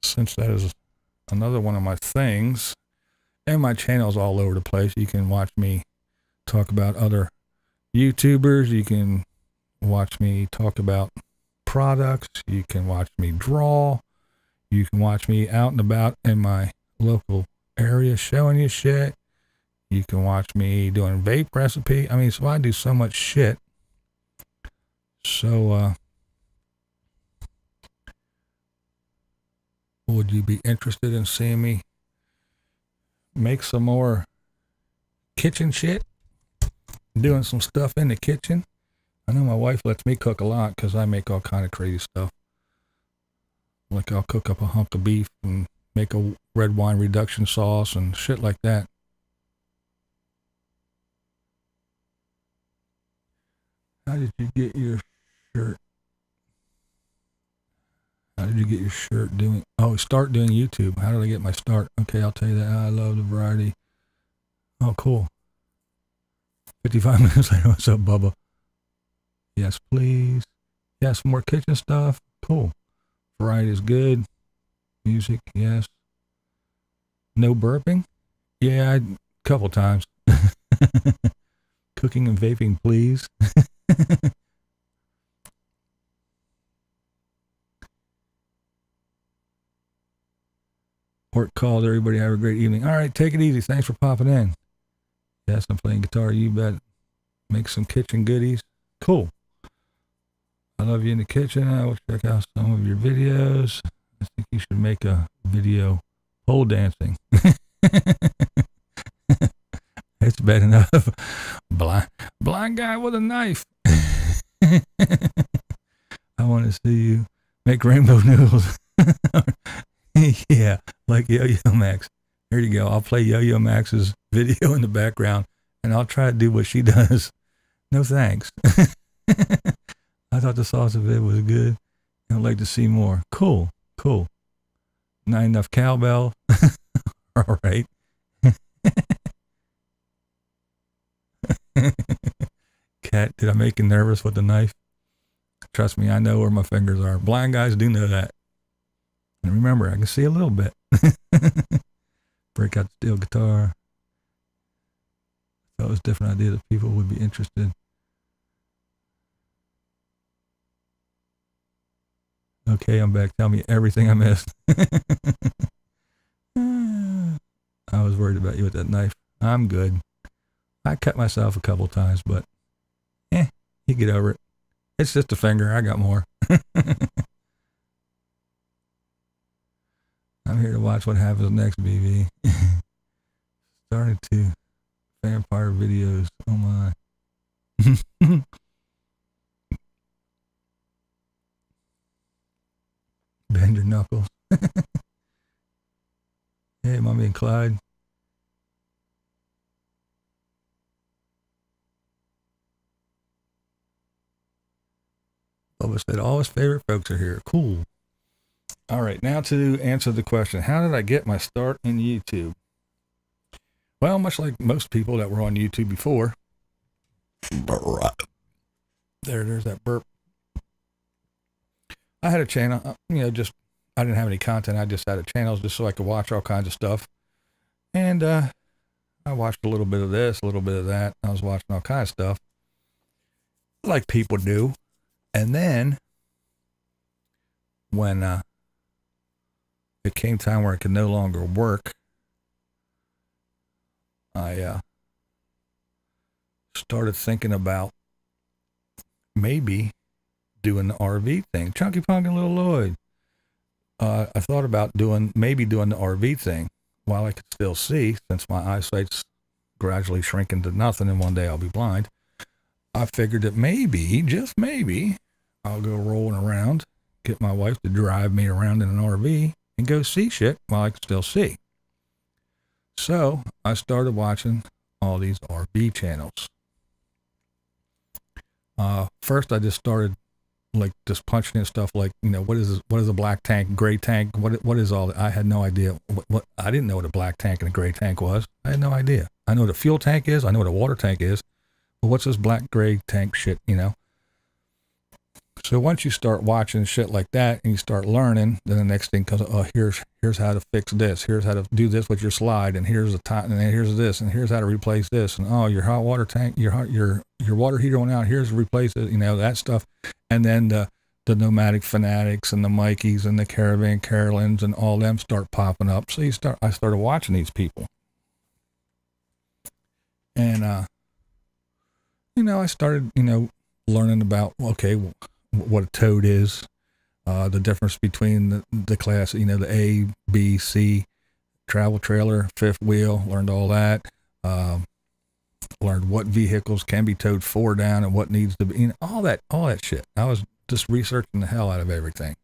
since that is another one of my things, and my channel's all over the place, you can watch me talk about other YouTubers, you can watch me talk about products, you can watch me draw, you can watch me out and about in my local area showing you shit, you can watch me doing vape recipe. I mean, so I do so much shit. So would you be interested in seeing me make some more kitchen shit, doing some stuff in the kitchen. I know my wife lets me cook a lot because I make all kind of crazy stuff. Like I'll cook up a hunk of beef and make a red wine reduction sauce and shit like that. How did you get your shirt? How did you get your shirt doing? Oh, start doing YouTube. How did I get my start? Okay, I'll tell you that. I love the variety. Oh, cool. 55 minutes later, what's up, Bubba? Yes, please. Yeah, some more kitchen stuff. Cool. Variety is good. Music, yes. No burping? Yeah, a couple times. Cooking and vaping, please. Work called. Everybody have a great evening. All right, take it easy. Thanks for popping in. Yes, I'm playing guitar. You bet. Make some kitchen goodies. Cool. I love you in the kitchen. I will check out some of your videos. I think you should make a video pole dancing. It's bad enough. Blind guy with a knife. I want to see you make rainbow noodles. Yeah, like Yo-Yo Max. Here you go. I'll play Yo-Yo Max's video in the background, and I'll try to do what she does. No thanks. I thought the sauce of it was good. I'd like to see more. Cool, cool. Not enough cowbell. All right. Cat, did I make you nervous with the knife? Trust me, I know where my fingers are. Blind guys do know that. And remember, I can see a little bit. Break out the steel guitar. That was a different idea that people would be interested. Okay, I'm back. Tell me everything I missed. I was worried about you with that knife. I'm good. I cut myself a couple times, but you get over it. It's just a finger. I got more. I'm here to watch what happens next, BB. Starting to vampire videos. Oh my. Bend your knuckles. Hey, Mommy and Clyde. Bubba said all his favorite folks are here. Cool. All right, now to answer the question, how did I get my start in YouTube? Well, much like most people that were on YouTube before, there's that burp. I had a channel, I didn't have any content. I just had a channel just so I could watch all kinds of stuff. And I watched a little bit of this, a little bit of that. I was watching all kinds of stuff, like people do. And then when it came time where I could no longer work, I started thinking about maybe doing the RV thing. Chunky Punk and Little Lloyd. I thought about maybe doing the RV thing while I could still see, since my eyesight's gradually shrinking to nothing and one day I'll be blind. I figured that maybe, just maybe, I'll go rolling around, get my wife to drive me around in an RV and go see shit while I can still see. So I started watching all these RV channels. First I just started like just punching in stuff like, what is a black tank, gray tank? What is all that? I had no idea. What I didn't know what a black tank and a gray tank was. I had no idea. I know what a fuel tank is. I know what a water tank is. But what's this black gray tank shit, So once you start watching shit like that and you start learning, then the next thing comes, oh, here's how to fix this. Here's how to do this with your slide, and here's the top, and then here's this, and here's how to replace this, and oh, your hot water tank, your water heater went out. Here's to replace it, that stuff. And then the Nomadic Fanatics and the Mikeys and the Caravan Carolins and all them start popping up. So I started watching these people, and I started learning about what a toad is, the difference between the class, the A, B, C, travel trailer, fifth wheel, learned all that. Learned what vehicles can be towed for down and what needs to be, you know, all that shit. I was just researching the hell out of everything.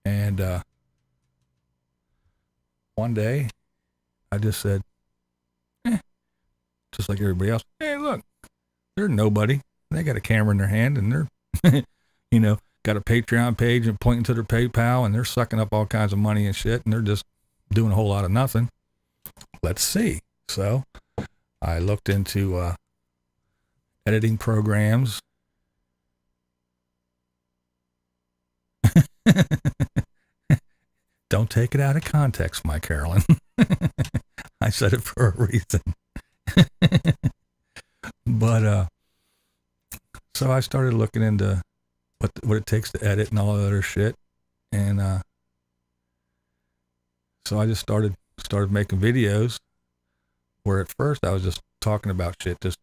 And one day I just said, just like everybody else, hey, look, they're nobody. They got a camera in their hand and they're, you know, got a Patreon page and pointing to their PayPal and they're sucking up all kinds of money and shit and they're just doing a whole lot of nothing. Let's see. So I looked into editing programs. Don't take it out of context, my Carolyn. I said it for a reason. But so I started looking into what it takes to edit and all that other shit, and so I just started making videos. Where at first I was just talking about shit, just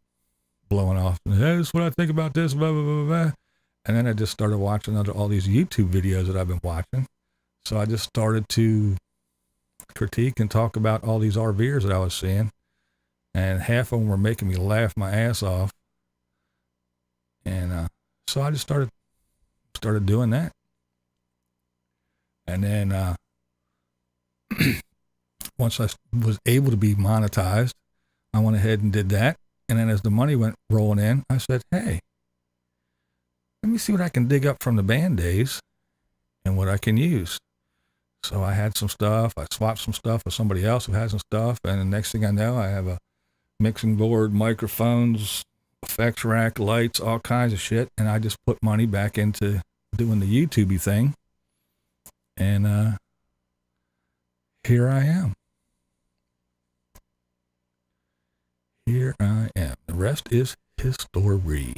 blowing off. Hey, this is what I think about this, blah, blah, blah, blah. And then I just started watching all these YouTube videos that I've been watching. So I just started to critique and talk about all these RVers that I was seeing. And half of them were making me laugh my ass off. And so I just started doing that. And then once I was able to be monetized, I went ahead and did that. And then as the money went rolling in, I said, hey, let me see what I can dig up from the band days and what I can use. So I had some stuff. I swapped some stuff with somebody else who had some stuff. And the next thing I know, I have a mixing board, microphones, effects rack, lights, all kinds of shit. And I just put money back into doing the YouTube-y thing. And here I am. Here I am. The rest is history.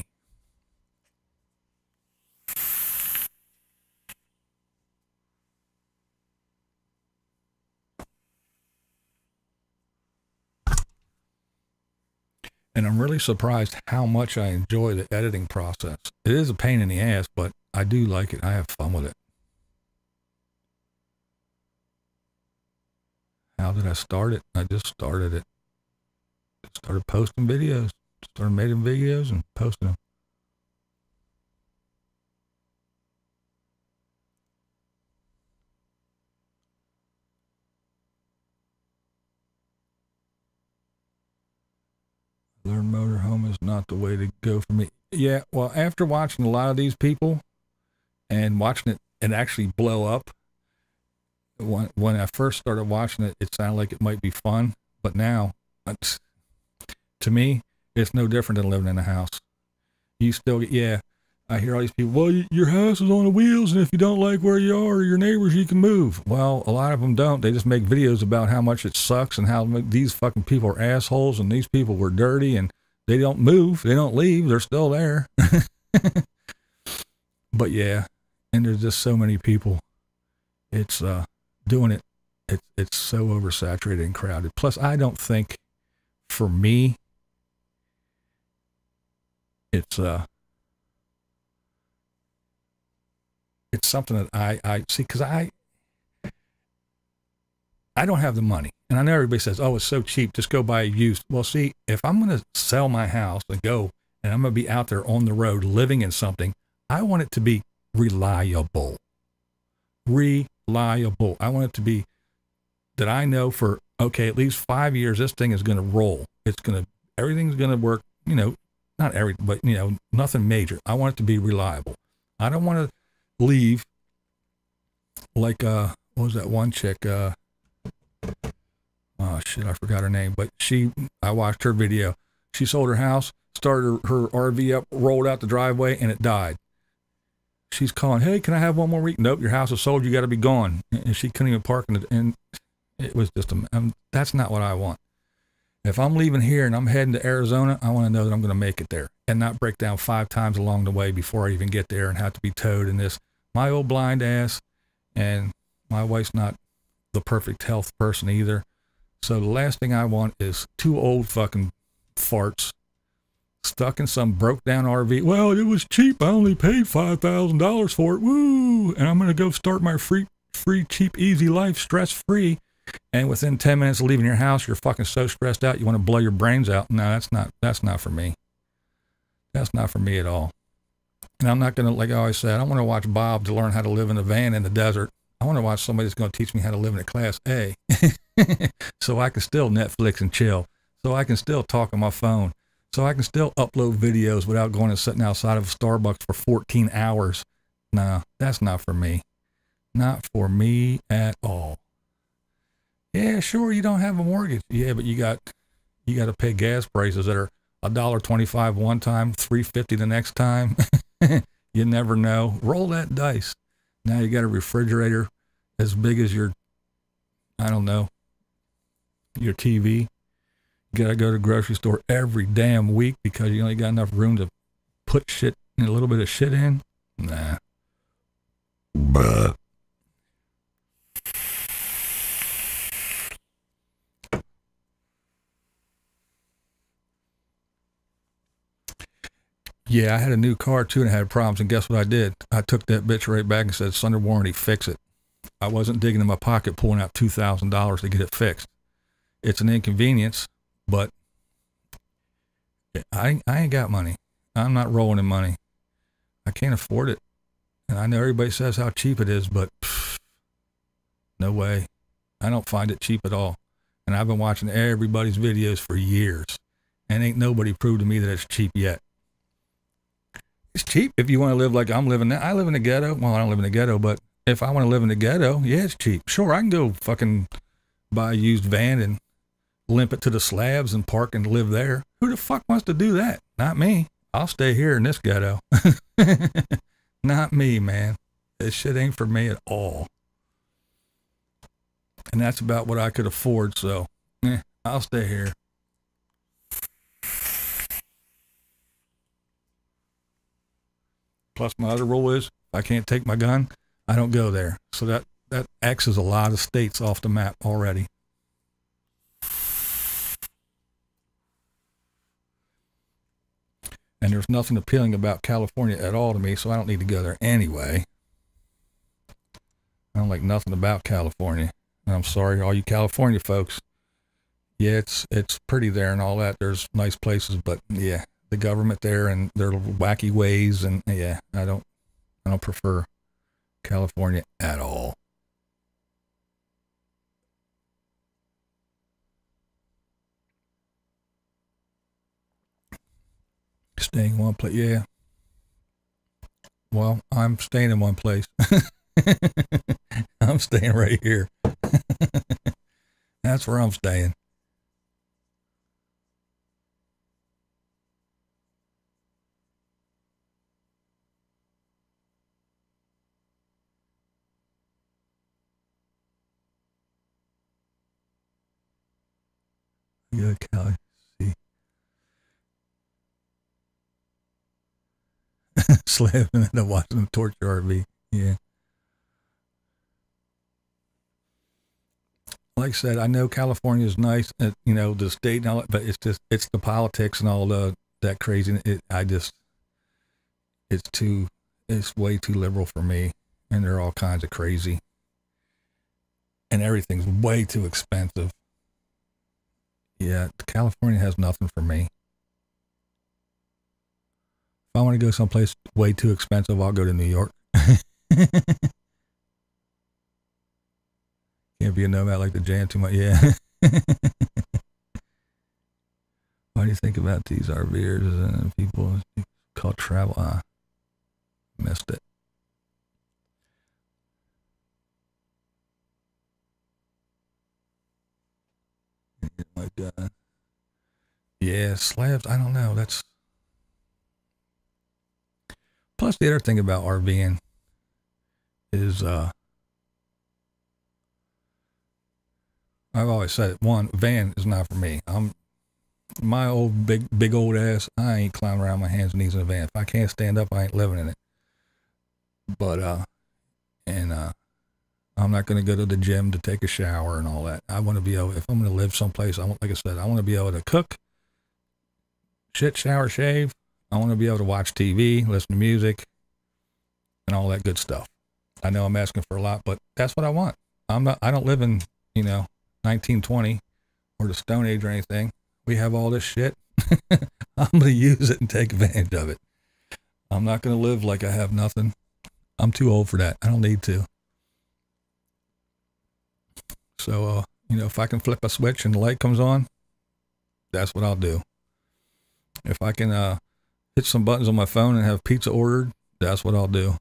And I'm really surprised how much I enjoy the editing process. It is a pain in the ass, but I do like it. I have fun with it. How did I start it? I just started it. Started posting videos. Started making videos and posting them. Learn motorhome is not the way to go for me. Yeah, well, after watching a lot of these people and watching it actually blow up, when I first started watching it, it sounded like it might be fun, but now, to me, it's no different than living in a house. You still, yeah, I hear all these people, well, your house is on the wheels, and if you don't like where you are or your neighbors, you can move. Well, a lot of them don't. They just make videos about how much it sucks and how these fucking people are assholes and these people were dirty and they don't move. They don't leave. They're still there. But yeah, and there's just so many people. It's doing it. It's so oversaturated and crowded. Plus, I don't think, for me, it's something that I see, because I don't have the money. And I know everybody says, oh, it's so cheap, just go buy a used. Well, see, if I'm going to sell my house and go, and I'm going to be out there on the road living in something, I want it to be reliable. Reliable. I want it to be that I know for, okay, at least 5 years, this thing is going to roll. Everything's going to work, you know, not everything, but, you know, nothing major. I want it to be reliable. I don't want to leave like, what was that one chick? Oh shit, I forgot her name, but I watched her video. She sold her house, started her RV up, rolled out the driveway, and it died. She's calling, hey, can I have one more week? Nope, your house is sold, you got to be gone. And she couldn't even park in it, and it was just that's not what I want. If I'm leaving here and I'm heading to Arizona, I want to know that I'm going to make it there and not break down 5 times along the way before I even get there and have to be towed in this. My old blind ass, and my wife's not the perfect health person either. So the last thing I want is 2 old fucking farts stuck in some broke down RV. Well, it was cheap. I only paid $5,000 for it. Woo! And I'm going to go start my free, cheap, easy life, stress free. And within 10 minutes of leaving your house, you're fucking so stressed out, you want to blow your brains out. No, that's not for me. That's not for me at all. And I'm not going to, like I always said, I don't want to watch Bob to learn how to live in a van in the desert. I want to watch somebody that's going to teach me how to live in a Class A. So I can still Netflix and chill. So I can still talk on my phone. So I can still upload videos without going and sitting outside of a Starbucks for 14 hours. No, that's not for me. Not for me at all. Yeah, sure, you don't have a mortgage. Yeah, but you got to pay gas prices that are $1.25 one time, $3.50 the next time. You never know. Roll that dice. Now you got a refrigerator as big as your, I don't know, your TV. You got to go to the grocery store every damn week because you only got enough room to put shit and a little bit of shit in. Nah. But yeah, I had a new car too and it had problems, and guess what I did? I took that bitch right back and said, it's under warranty, fix it. I wasn't digging in my pocket pulling out $2,000 to get it fixed. It's an inconvenience, but I ain't got money. I'm not rolling in money. I can't afford it. And I know everybody says how cheap it is, but no way. I don't find it cheap at all. And I've been watching everybody's videos for years, and ain't nobody proved to me that it's cheap yet. It's cheap if you want to live like I'm living now. I live in the ghetto. Well, I don't live in the ghetto, but if I want to live in the ghetto, yeah, it's cheap. Sure, I can go fucking buy a used van and limp it to the slabs and park and live there. Who the fuck wants to do that? Not me. I'll stay here in this ghetto. Not me, man. This shit ain't for me at all. And that's about what I could afford, so I'll stay here. Plus my other rule is, if I can't take my gun, I don't go there. So that X's a lot of states off the map already. And there's nothing appealing about California at all to me, so I don't need to go there anyway. I don't like nothing about California. And I'm sorry, all you California folks. Yeah, it's pretty there and all that. There's nice places, but yeah, the government there and their wacky ways, and yeah, I don't prefer California at all. Staying in one place, yeah. Well, I'm staying in one place. I'm staying right here. That's where I'm staying. Yeah, Cali. See. Slapping and watching them torture RV. Yeah. Like I said, I know California is nice, you know, the state and all that, but it's the politics and all that crazy. It's way too liberal for me, and they're all kinds of crazy, and everything's way too expensive. Yeah, California has nothing for me. If I want to go someplace way too expensive, I'll go to New York. Can't be a nomad like the jam too much. Yeah. What do you think about these RVers and people called travel? Missed it. My God. Yeah, slabs. I don't know. That's plus the other thing about RVing is I've always said it. One, van is not for me. My old big old ass. I ain't climbing around my hands and knees in a van. If I can't stand up, I ain't living in it. But I'm not going to go to the gym to take a shower and all that. I want to be able, if I'm going to live someplace, like I said, I want to be able to cook, shit, shower, shave. I want to be able to watch TV, listen to music, and all that good stuff. I know I'm asking for a lot, but that's what I want. I don't live in, you know, 1920 or the Stone Age or anything. We have all this shit. I'm going to use it and take advantage of it. I'm not going to live like I have nothing. I'm too old for that. I don't need to. So, you know, if I can flip a switch and the light comes on, that's what I'll do. If I can hit some buttons on my phone and have pizza ordered, that's what I'll do.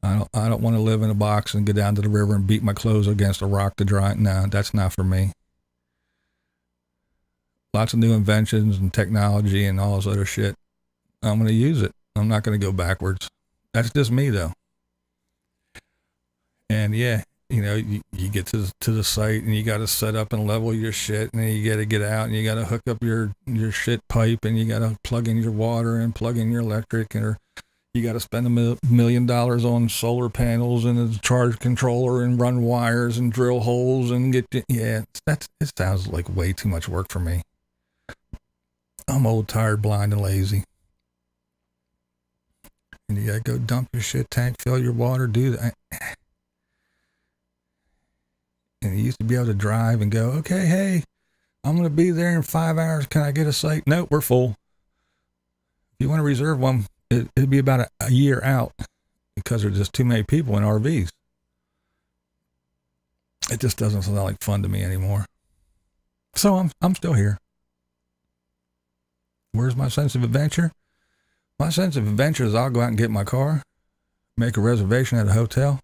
I don't want to live in a box and go down to the river and beat my clothes against a rock to dry. No, that's not for me. Lots of new inventions and technology and all this other shit. I'm going to use it. I'm not going to go backwards. That's just me, though. And yeah, you know, you get to the site and you got to set up and level your shit, and then you got to get out and you got to hook up your shit pipe, and you got to plug in your water and plug in your electric, or you got to spend $1 million on solar panels and a charge controller and run wires and drill holes and get, yeah, it sounds like way too much work for me. I'm old, tired, blind, and lazy. And you gotta go dump your shit tank, fill your water, do that. And you used to be able to drive and go, okay, hey, I'm gonna be there in 5 hours. Can I get a site? Nope, we're full. If you want to reserve one, it'd be about a year out because there's just too many people in RVs. It just doesn't sound like fun to me anymore. So I'm still here. Where's my sense of adventure? My sense of adventure is I'll go out and get my car, make a reservation at a hotel.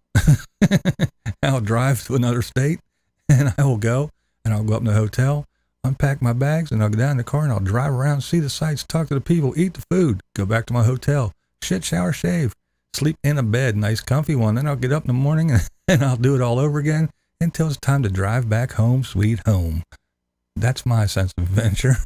I'll drive to another state, and I will go, and I'll go up in the hotel, unpack my bags, and I'll go down in the car, and I'll drive around, see the sights, talk to the people, eat the food, go back to my hotel, shit, shower, shave, sleep in a bed, nice comfy one. Then I'll get up in the morning, and I'll do it all over again until it's time to drive back home, sweet home. That's my sense of adventure.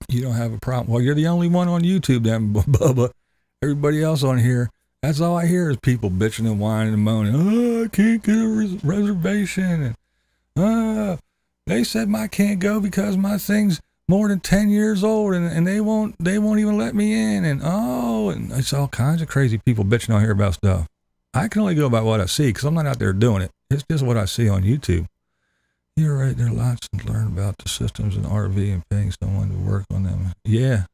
You don't have a problem. Well, you're the only one on YouTube then, Bubba. Everybody else on here, that's all I hear is people bitching and whining and moaning. Oh, I can't get a reservation. And they said I can't go because my thing's more than 10 years old, and they won't even let me in. And it's all kinds of crazy people bitching on here about stuff. I can only go by what I see because I'm not out there doing it. It's just what I see on YouTube. You're right. There are lots to learn about the systems in RV and paying someone to work on them. Yeah.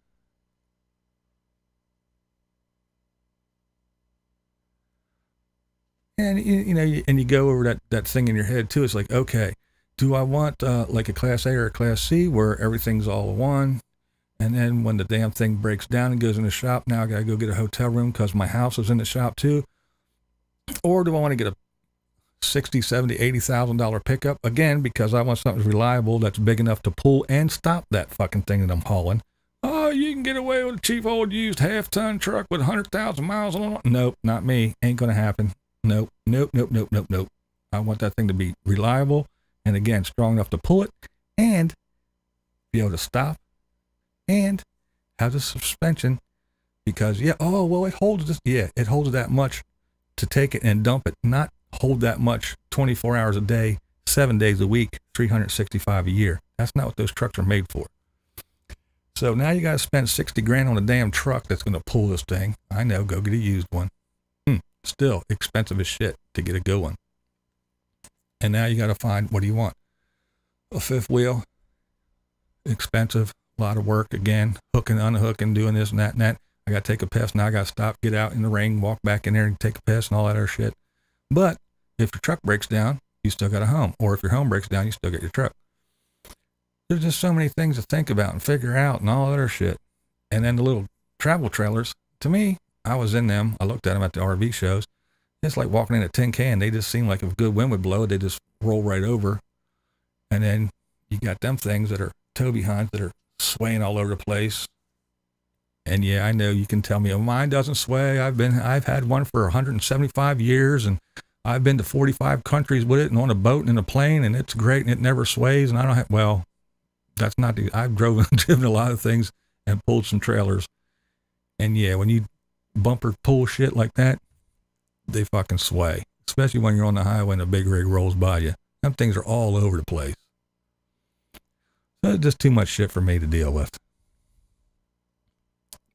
And, you know, and you go over that thing in your head, too. It's like, okay, do I want like a Class A or a Class C where everything's all one? And then when the damn thing breaks down and goes in the shop, now I got to go get a hotel room because my house is in the shop, too. Or do I want to get a $60,000, $70,000, $80,000 pickup again because I want something reliable that's big enough to pull and stop that fucking thing that I'm hauling? Oh, you can get away with a cheap old used half-ton truck with 100,000 miles on it. Nope, not me. Ain't gonna happen. Nope. I want that thing to be reliable and again strong enough to pull it and be able to stop and have the suspension because it holds this. Yeah, it holds that much to take it and dump it, not hold that much 24 hours a day, 7 days a week, 365 a year. That's not what those trucks are made for. So now you got to spend 60 grand on a damn truck that's going to pull this thing. I know, go get a used one. Still expensive as shit to get a good one. And now you got to find, what do you want? A fifth wheel, expensive, a lot of work again, hooking, unhooking, doing this and that and that. I got to take a piss. Now I got to stop, get out in the rain, walk back in there and take a piss and all that other shit. But if your truck breaks down, you still got a home. Or if your home breaks down, you still get your truck. There's just so many things to think about and figure out and all that other shit. And then the little travel trailers, to me, I was in them. I looked at them at the RV shows. It's like walking in a tin can. They just seem like if a good wind would blow, they just roll right over. And then you got them things that are tow behinds that are swaying all over the place. And yeah, I know you can tell me, oh, mine doesn't sway. I've had one for 175 years and I've been to 45 countries with it and on a boat and in a plane and it's great and it never sways. And I don't have, well, that's not the, I've driven a lot of things and pulled some trailers. And yeah, when you bumper pull shit like that, they fucking sway, especially when you're on the highway and a big rig rolls by you. Them things are all over the place. So it's just too much shit for me to deal with.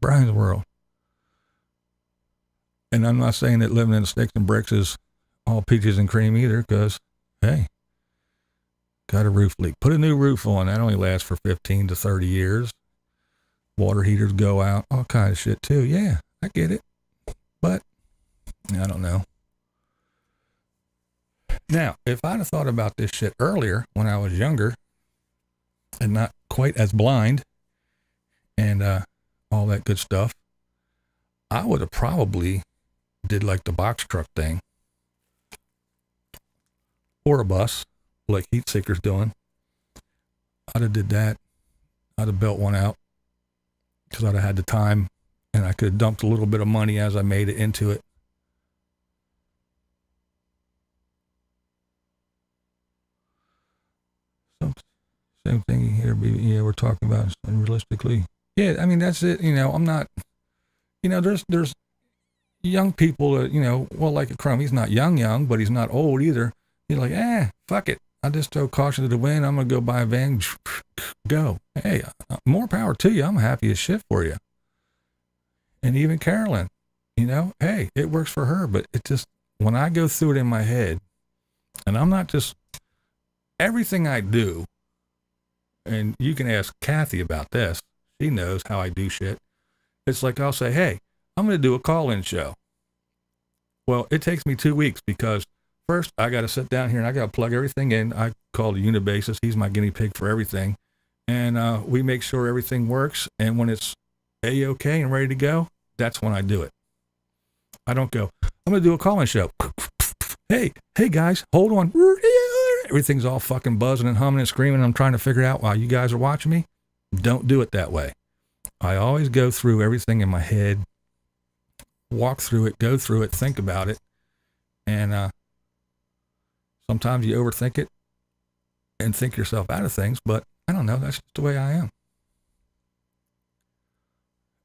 Brian's world. And I'm not saying that living in sticks and bricks is all peaches and cream either, because, hey, got a roof leak. Put a new roof on. That only lasts for 15 to 30 years. Water heaters go out, all kinds of shit too. Yeah, I get it. But, I don't know. Now, if I'd have thought about this shit earlier when I was younger and not quite as blind and all that good stuff, I would have probably did like the box truck thing or a bus like Heat Seeker's doing. I'd have did that. I'd have built one out because I'd have had the time and I could have dumped a little bit of money as I made it into it. So, same thing here. Yeah, we're talking about realistically. Yeah, I mean, that's it. You know, I'm not, you know, there's young people that, you know, well, like a Chrome, he's not young, but he's not old either. He's like, fuck it. I just throw caution to the wind. I'm going to go buy a van, go. Hey, more power to you. I'm happy as shit for you. And even Carolyn, you know, hey, it works for her, but it just, when I go through it in my head, and I'm not just, everything I do, and you can ask Kathy about this. She knows how I do shit. It's like I'll say, hey, I'm going to do a call-in show. Well, it takes me 2 weeks because first I got to sit down here and I got to plug everything in. I call the Unabassist. He's my guinea pig for everything. And we make sure everything works. And when it's A-okay and ready to go, that's when I do it. I don't go, I'm going to do a call-in show. Hey guys, hold on. Everything's all fucking buzzing and humming and screaming. I'm trying to figure it out while you guys are watching me. Don't do it that way. I always go through everything in my head, walk through it, go through it, think about it. And sometimes you overthink it and think yourself out of things, but I don't know. That's just the way I am.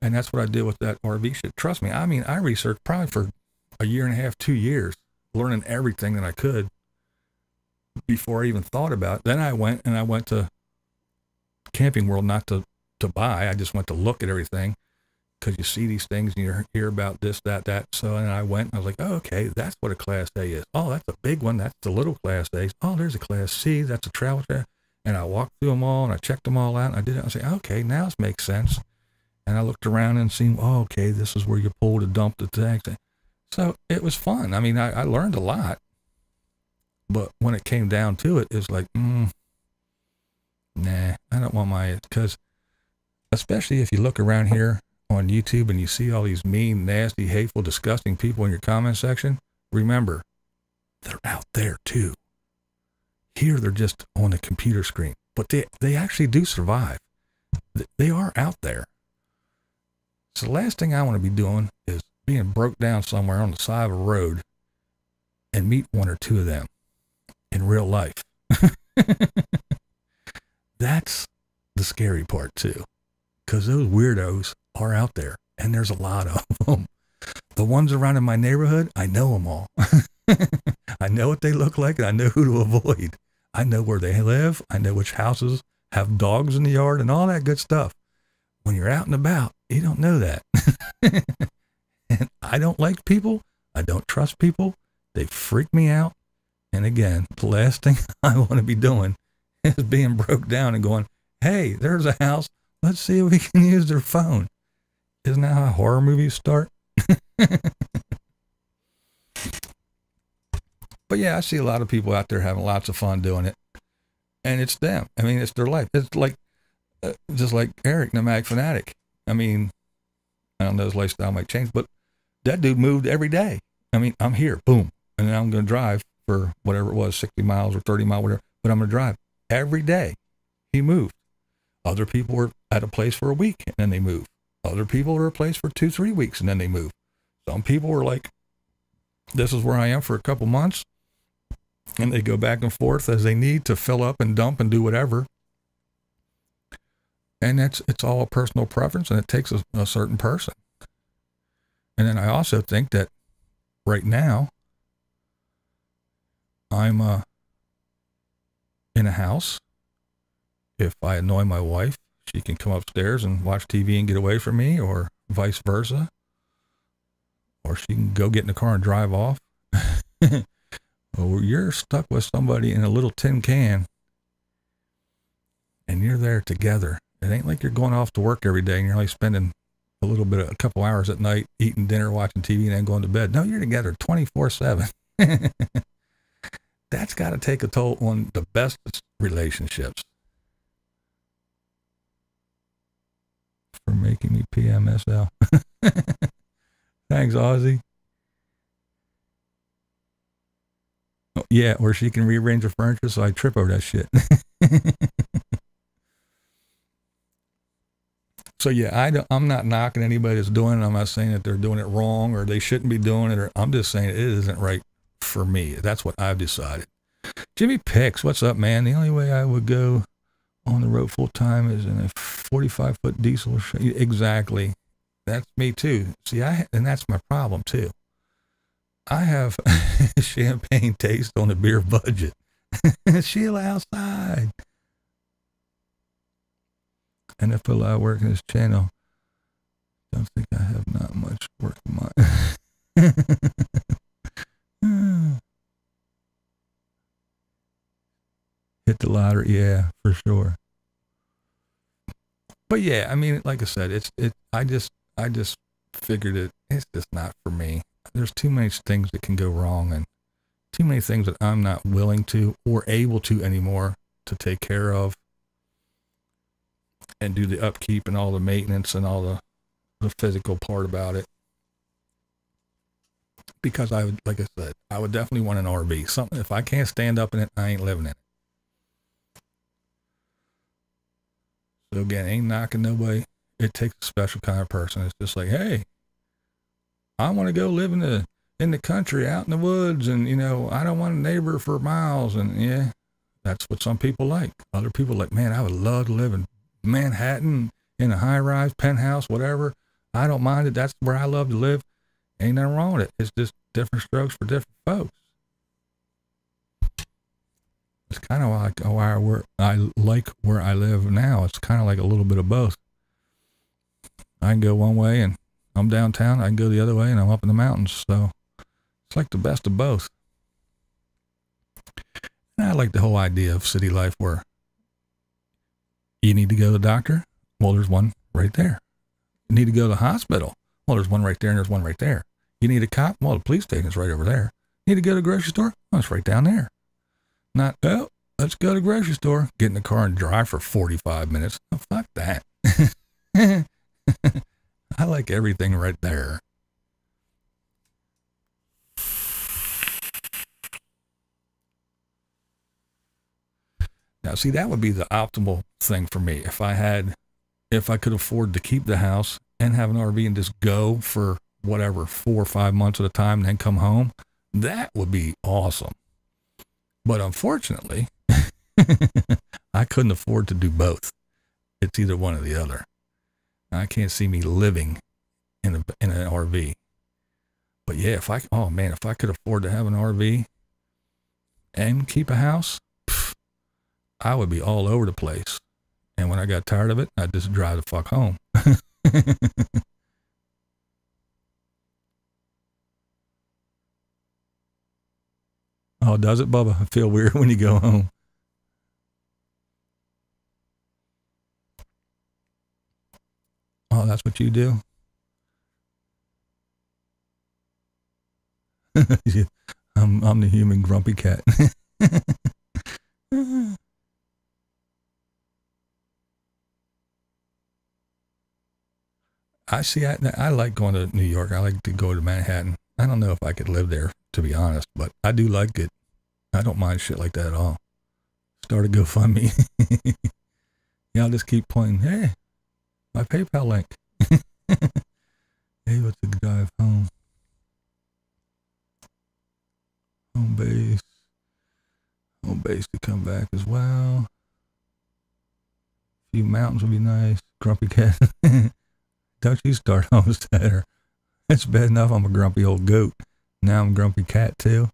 And that's what I did with that RV shit. Trust me. I mean, I researched probably for a year and a half, 2 years, learning everything that I could before I even thought about it. Then I went to Camping World, not to buy. I just went to look at everything because you see these things and you hear about this, that. So then I went and I was like, oh, okay, that's what a Class A is. Oh, that's a big one. That's the little Class A's. Oh, there's a Class C. That's a travel trailer. And I walked through them all and I checked them all out. And I did it. I said, okay, now this makes sense. And I looked around and seen, oh, okay, this is where you pull to dump the tanks. So it was fun. I mean, I learned a lot. But when it came down to it, it's like, nah, I don't want my, because especially if you look around here on YouTube and you see all these mean, nasty, hateful, disgusting people in your comment section, remember, they're out there too. Here they're just on the computer screen, but they actually do survive. They are out there. So the last thing I want to be doing is being broke down somewhere on the side of a road and meet one or two of them in real life. That's the scary part too, because those weirdos are out there and there's a lot of them. The ones around in my neighborhood, I know them all. I know what they look like and I know who to avoid. I know where they live. I know which houses have dogs in the yard and all that good stuff. When you're out and about, you don't know that. And I don't like people. I don't trust people. They freak me out. And again, the last thing I want to be doing is being broke down and going, hey, there's a house. Let's see if we can use their phone. Isn't that how horror movies start? But yeah, I see a lot of people out there having lots of fun doing it. And it's them. I mean, it's their life. It's like, just like Eric, Nomadic Fanatic. I mean, I don't know, his lifestyle might change, but that dude moved every day. I mean, I'm here, boom. And then I'm going to drive for whatever it was, 60 miles or 30 miles, whatever. But I'm going to drive every day. He moved. Other people were at a place for a week and then they move. Other people were at a place for 2-3 weeks and then they move. Some people were like, this is where I am for a couple months. And they go back and forth as they need to fill up and dump and do whatever. And it's all a personal preference and it takes a certain person. And then I also think that right now I'm in a house. If I annoy my wife, she can come upstairs and watch TV and get away from me or vice versa. Or she can go get in the car and drive off. Or you're stuck with somebody in a little tin can and you're there together. It ain't like you're going off to work every day and you're only spending a couple hours at night eating dinner, watching TV, and then going to bed. No, you're together 24/7. That's got to take a toll on the best relationships. For making me PMSL. Thanks, Ozzy. Oh, yeah, or she can rearrange her furniture so I trip over that shit. So yeah, I'm not knocking anybody that's doing it. I'm not saying that they're doing it wrong or they shouldn't be doing it. Or I'm just saying it isn't right for me. That's what I've decided. Jimmy Picks, what's up, man? The only way I would go on the road full time is in a 45-foot diesel. Exactly. That's me too. See, and that's my problem too. I have champagne taste on a beer budget. Sheila outside. And if I allow work in this channel, don't think I have not much work in mine. Hit the lottery, yeah, for sure. But yeah, I mean, like I said, I just figured it's just not for me. There's too many things that can go wrong and too many things that I'm not willing to or able to anymore to take care of and do the upkeep and all the maintenance and all the physical part about it. Because I would, like I said, I would definitely want an RV. Something, if I can't stand up in it, I ain't living in it. So again, ain't knocking nobody. It takes a special kind of person. It's just like, hey, I want to go live in the country, out in the woods, and I don't want a neighbor for miles. And yeah, that's what some people like. Other people like, man, I would love to live in Manhattan in a high-rise penthouse, whatever. I don't mind it. That's where I love to live. Ain't nothing wrong with it. It's just different strokes for different folks. It's kind of like I like where I live now. It's kind of like a little bit of both. I can go one way and I'm downtown. I can go the other way and I'm up in the mountains. So it's like the best of both. And I like the whole idea of city life where you need to go to the doctor. Well, there's one right there. You need to go to the hospital. Well, there's one right there and there's one right there. You need a cop. Well, the police station's right over there. You need to go to the grocery store. Oh, it's right down there. Not, oh, let's go to the grocery store, get in the car and drive for 45 minutes. Oh, fuck that. I like everything right there. Now, see, that would be the optimal thing for me. If I could afford to keep the house and have an RV and just go for whatever, 4 or 5 months at a time and then come home, that would be awesome. But unfortunately, I couldn't afford to do both. It's either one or the other. I can't see me living in an RV. But yeah, if I could afford to have an RV and keep a house, I would be all over the place. And when I got tired of it, I'd just drive the fuck home. Oh, does it, Bubba? I feel weird when you go home. Oh, that's what you do? I'm the human grumpy cat. I like going to New York. I like to go to Manhattan. I don't know if I could live there, to be honest, but I do like it. I don't mind shit like that at all. Start a GoFundMe. Yeah, I'll just keep pointing. Hey, my PayPal link. Hey, what's the drive home? Home base. Home base to come back as well. A few mountains would be nice. Grumpy cat. Don't you start, homesteader. It's bad enough I'm a grumpy old goat. Now I'm a grumpy cat too.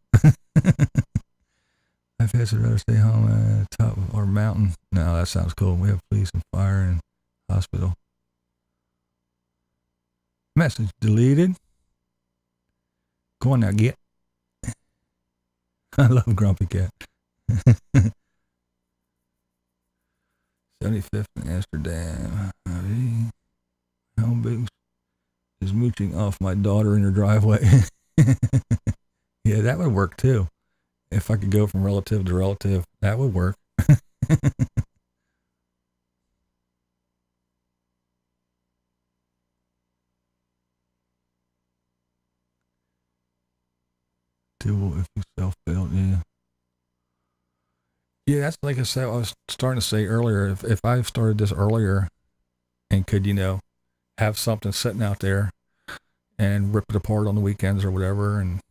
I've had to rather stay home at the top of our mountain. No, that sounds cool. We have police and fire and hospital. Message deleted. Go on now, get. I love Grumpy Cat. 75th in Amsterdam. How big is mooching off my daughter in her driveway? Yeah, that would work too. If I could go from relative to relative, that would work. Tool if you self-build, yeah. Yeah, that's like I said, I was starting to say earlier, if I started this earlier and could, have something sitting out there and rip it apart on the weekends or whatever, and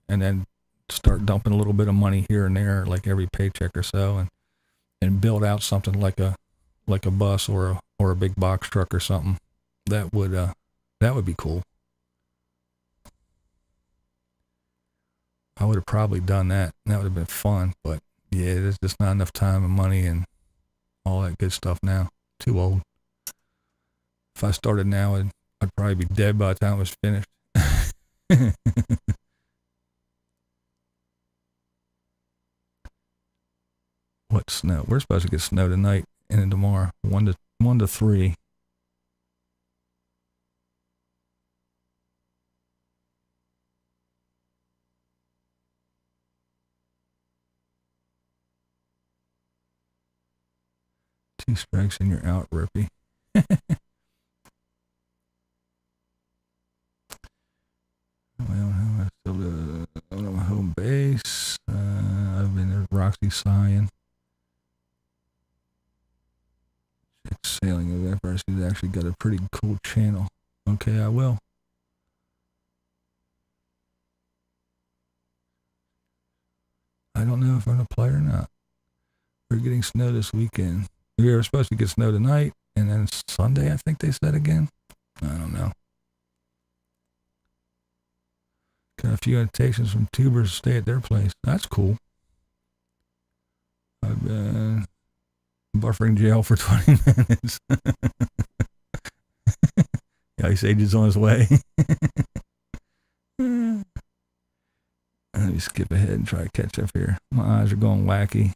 then start dumping a little bit of money here and there, like every paycheck or so, and build out something like a bus or a big box truck or something, that would be cool. I would have probably done that. That would have been fun, but yeah, there's just not enough time and money and all that good stuff now. Too old. If I started now, I'd probably be dead by the time it was finished. What snow? We're supposed to get snow tonight and then tomorrow. 1 to 3. Two strikes and you're out, Rippy. Well, I'm on my home base. I've been there. Roxy sighing. Check sailing event. She's actually got a pretty cool channel. Okay, I will. I don't know if I'm gonna play or not. We're getting snow this weekend. We were supposed to get snow tonight, and then Sunday, I think they said again. I don't know. Got a few invitations from tubers to stay at their place. That's cool. I've been buffering jail for 20 minutes. Ice Age is on his way. Let me skip ahead and try to catch up here. My eyes are going wacky.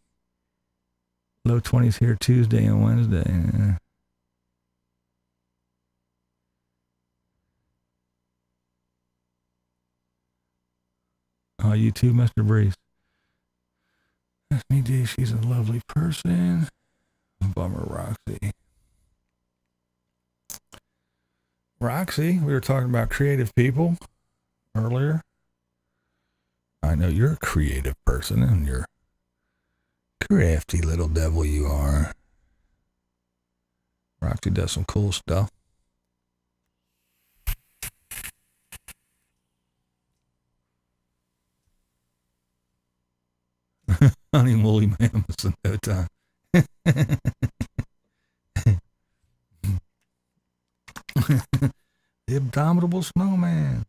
Low 20s here Tuesday and Wednesday. Oh, you too, Mr. Breeze. That's me, D. She's a lovely person. Bummer, Roxy. Roxy, we were talking about creative people earlier. I know you're a creative person, and you're crafty little devil you are. Roxy does some cool stuff. Honey and woolly mammoths in no time. The abominable snowman.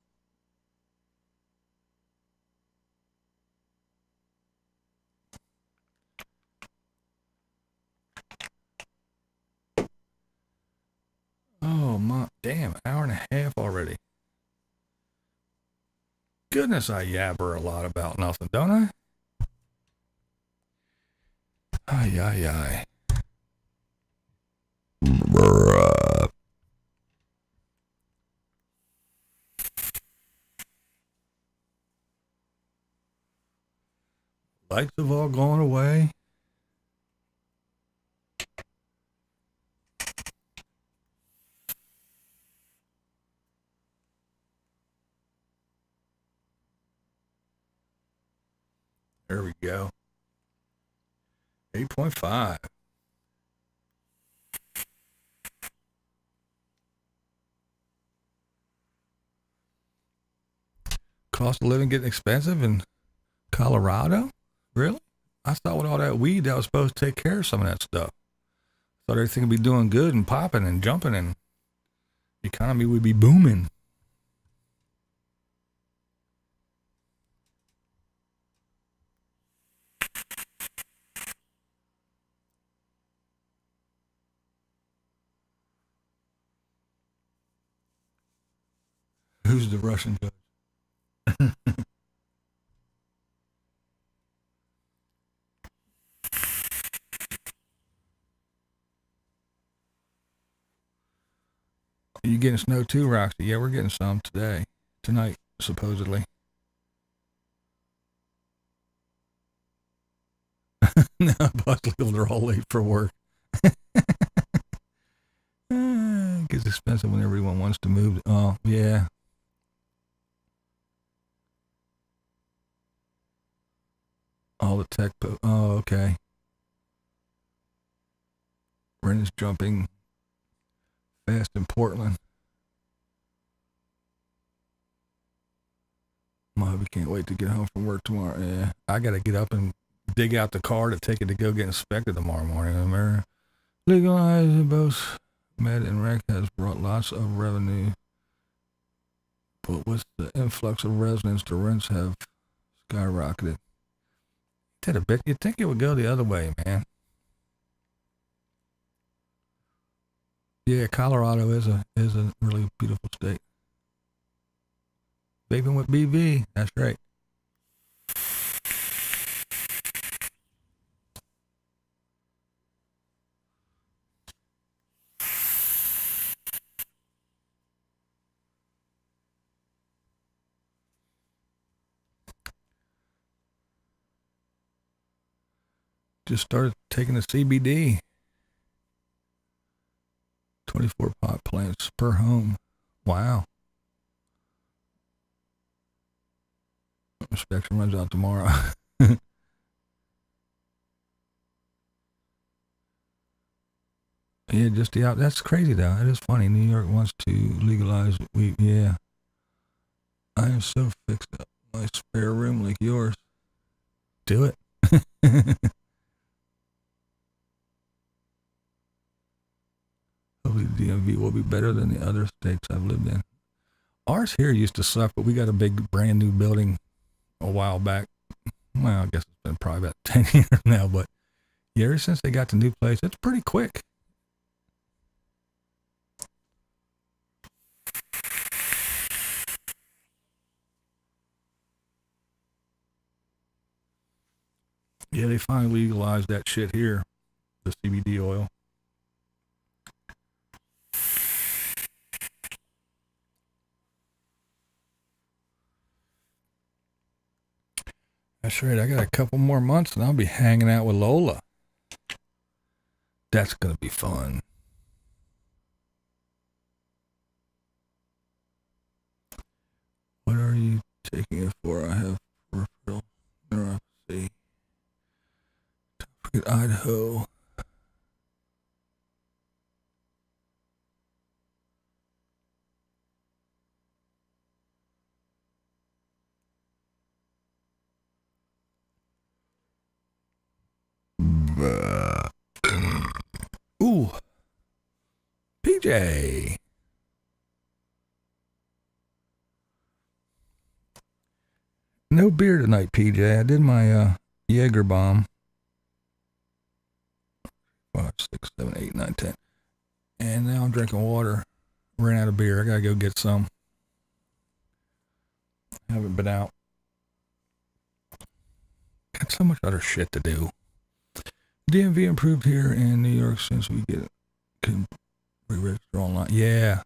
Oh my damn, hour and a half already. Goodness, I yabber a lot about nothing, don't I? Ay, ay, ay. Lights have all gone away. There we go. 8.5. Cost of living getting expensive in Colorado? Really? I thought with all that weed that was supposed to take care of some of that stuff. Thought everything would be doing good and popping and jumping and the economy would be booming. Who's the Russian judge? Are you getting snow too, Roxy? Yeah, we're getting some tonight, supposedly. No, possibly they're all late for work. It gets expensive when everyone wants to move. Oh, yeah. All the tech. Oh, okay. Rent is jumping fast in Portland. We can't wait to get home from work tomorrow. Yeah, I got to get up and dig out the car to take it to go get inspected tomorrow morning. Remember, legalized both med and rec has brought lots of revenue, but with the influx of residents, the rents have skyrocketed. Did a bit. You'd think it would go the other way, man. Yeah, Colorado is a really beautiful state. Vaping with BV, that's right. Just started taking the CBD. 24 pot plants per home. Wow. Inspection runs out tomorrow. Yeah, just the out. That's crazy though. It is funny. New York wants to legalize weed. Yeah. I am so fixed up. My spare room like yours. Do it. Hopefully the DMV will be better than the other states I've lived in. Ours here used to suck, but we got a big brand new building a while back. Well, I guess it's been probably about 10 years now, but yeah, ever since they got the new place, it's pretty quick. Yeah, they finally legalized that shit here, the CBD oil. That's right. I got a couple more months and I'll be hanging out with Lola. That's going to be fun. What are you taking it for? I have peripheral neuropathy. Forget Idaho. Ooh. PJ. No beer tonight, PJ. I did my Jaeger bomb. 5, 6, 7, 8, 9, 10. And now I'm drinking water. Ran out of beer. I gotta go get some. Haven't been out. Got so much other shit to do. DMV improved here in New York since we can re-register online. Yeah.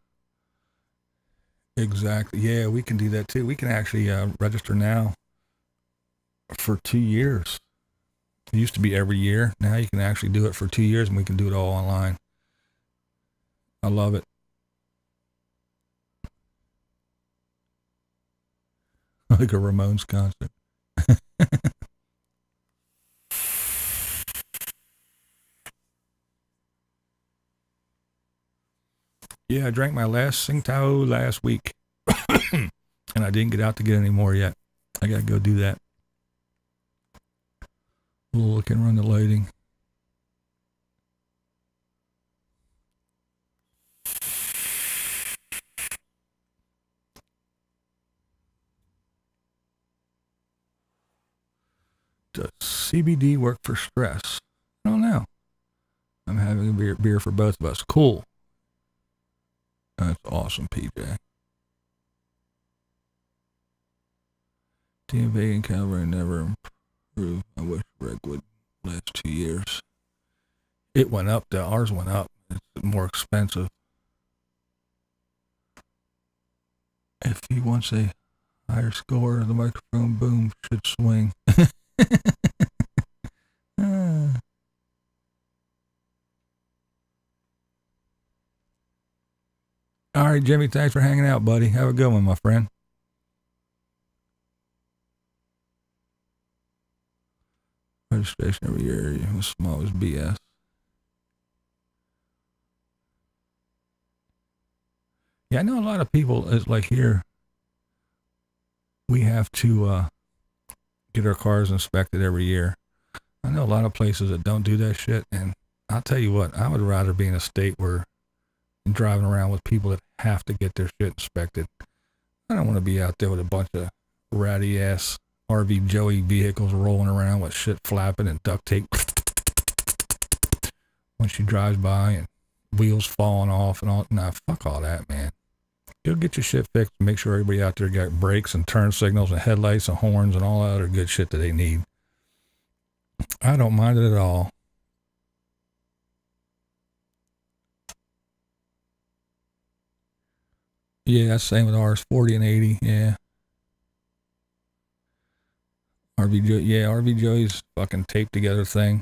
Exactly. Yeah, we can do that too. We can actually register now for 2 years. It used to be every year. Now you can actually do it for 2 years and we can do it all online. I love it. Like a Ramones concert. Yeah, I drank my last Tsingtao last week. And I didn't get out to get any more yet. I gotta go do that. Look and run the lighting. Does CBD work for stress? I don't know. I'm having a beer for both of us. Cool. That's awesome, PJ. DMV and Calvary never improved. I wish Rick would last 2 years. It went up, though. Ours went up. It's more expensive. If he wants a higher score, the microphone boom should swing. All right, Jimmy, thanks for hanging out, buddy. Have a good one, my friend. Registration every year was small as BS. Yeah, I know a lot of people, it's like here, we have to get our cars inspected every year. I know a lot of places that don't do that shit, and I'll tell you what, I would rather be in a state where I'm driving around with people that have to get their shit inspected. I don't want to be out there with a bunch of ratty ass RV Joey vehicles rolling around with shit flapping and duct tape when she drives by and wheels falling off and all. Nah, fuck all that, man. Go get your shit fixed and make sure everybody out there got brakes and turn signals and headlights and horns and all that other good shit that they need. I don't mind it at all. Yeah, same with ours, 40 and 80, yeah. RV Joey's fucking taped together thing.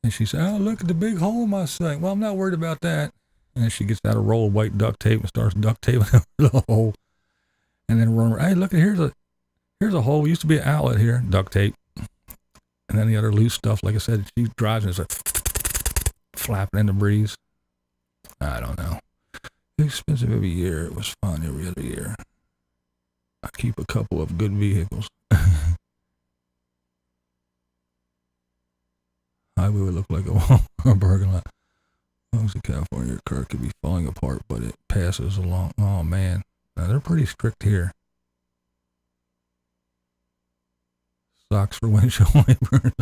And she said, oh, look at the big hole in my thing. Well, I'm not worried about that. And then she gets out a roll of white duct tape and starts duct taping over the hole. And then run, hey, look, here's a hole. Used to be an outlet here, duct tape. And then the other loose stuff, like I said, she drives and it's like flapping in the breeze. I don't know. Expensive every year. It was fun every other year. I keep a couple of good vehicles. Highway would look like a parking lot. As long as in California, your car could be falling apart, but it passes along. Oh, man. Now, they're pretty strict here. Socks for windshield wipers.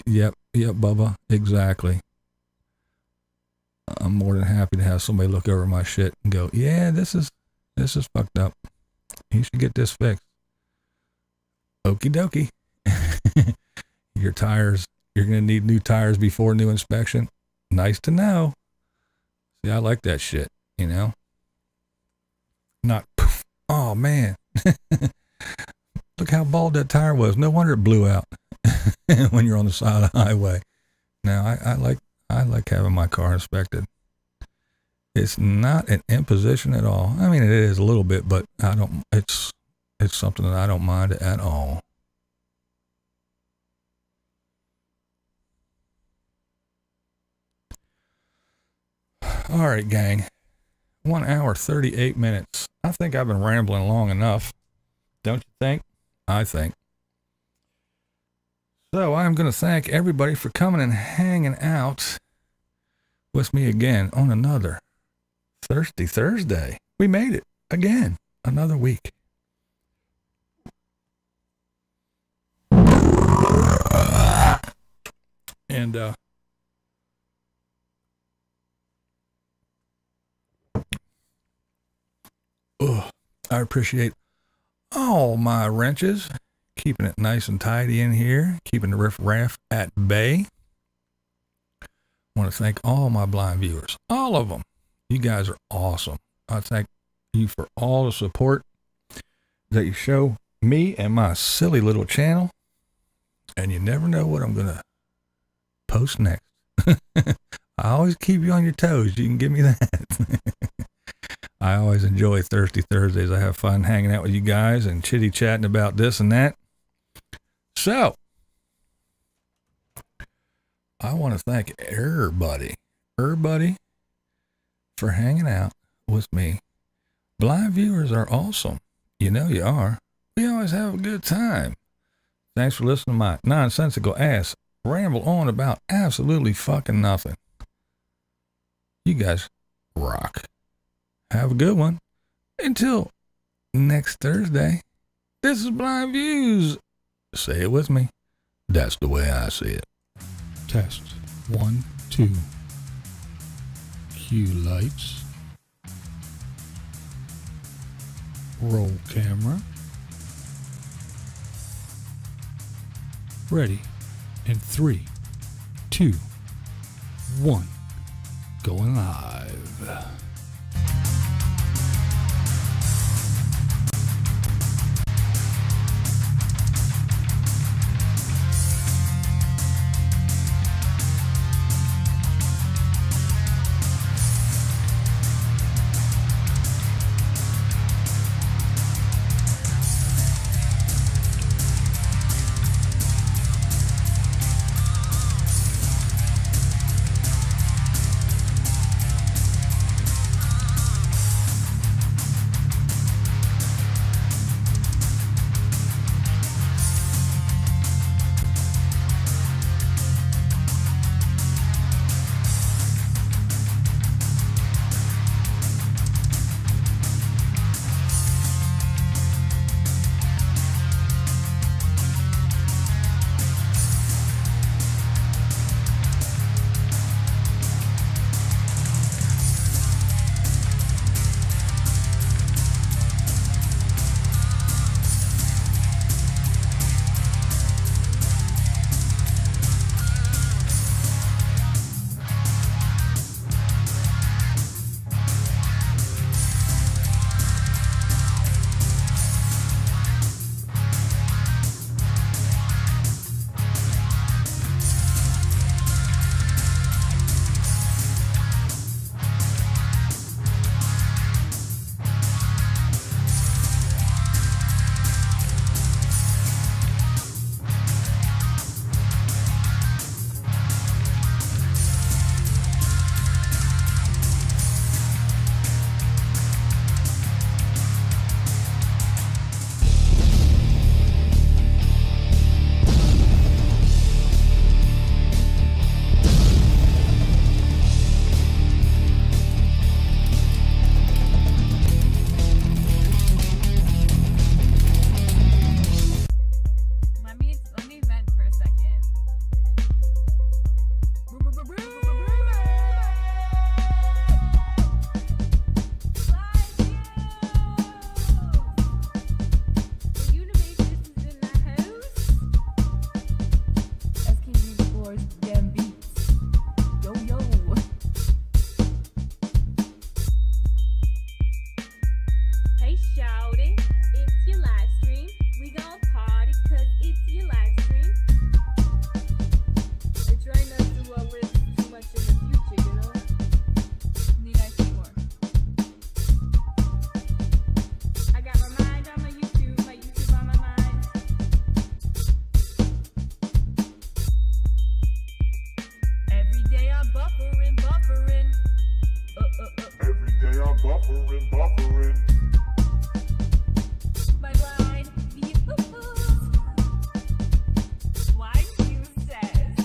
Yep, Bubba. Exactly. I'm more than happy to have somebody look over my shit and go, yeah, this is fucked up. You should get this fixed. Okie dokie. Your tires, you're going to need new tires before new inspection. Nice to know. See, I like that shit, you know? Not, poof. Oh, man. Look how bald that tire was. No wonder it blew out when you're on the side of the highway. Now, I like having my car inspected. It's not an imposition at all. I mean, it is a little bit, but it's something that I don't mind at all. All right, gang. 1 hour, 38 minutes. I think I've been rambling long enough. Don't you think? I think. So I'm going to thank everybody for coming and hanging out with me again on another Thirsty Thursday. We made it again. Another week. And I appreciate all my wrenches, keeping it nice and tidy in here, keeping the riff-raff at bay. I want to thank all my blind viewers, all of them. You guys are awesome. I thank you for all the support that you show me and my silly little channel. And you never know what I'm going to post next. I always keep you on your toes. You can give me that. I always enjoy Thirsty Thursdays. I have fun hanging out with you guys and chitty-chatting about this and that. So, I want to thank everybody for hanging out with me. Blind viewers are awesome. You know you are. We always have a good time. Thanks for listening to my nonsensical ass ramble on about absolutely fucking nothing. You guys rock. Have a good one. Until next Thursday, this is Blind Views. Say it with me. That's the way I see it. Test 1, 2. Cue lights. Roll camera. Ready in 3, 2, 1. Going live. Buffering. My BlindViews. BlindViews says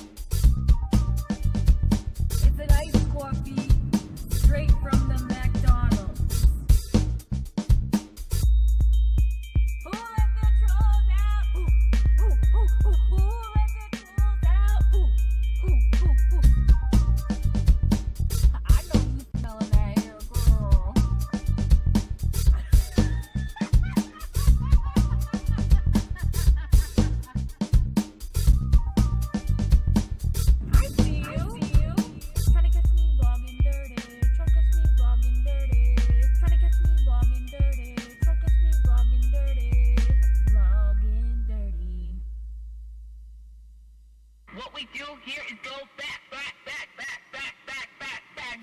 it's an iced coffee straight from the McDonald's. Who let the trolls out? Ooh, ooh, ooh, ooh. Who let the trolls out? Ooh, ooh, ooh, ooh. I know you smelling that hair, girl. I see you. Trying to catch me vlogging dirty. Trying to catch me vlogging dirty. Trying to catch me vlogging dirty. Trying to catch me vlogging dirty. Vlogging dirty. What we do here is go back, back, back, back, back, back, back, back.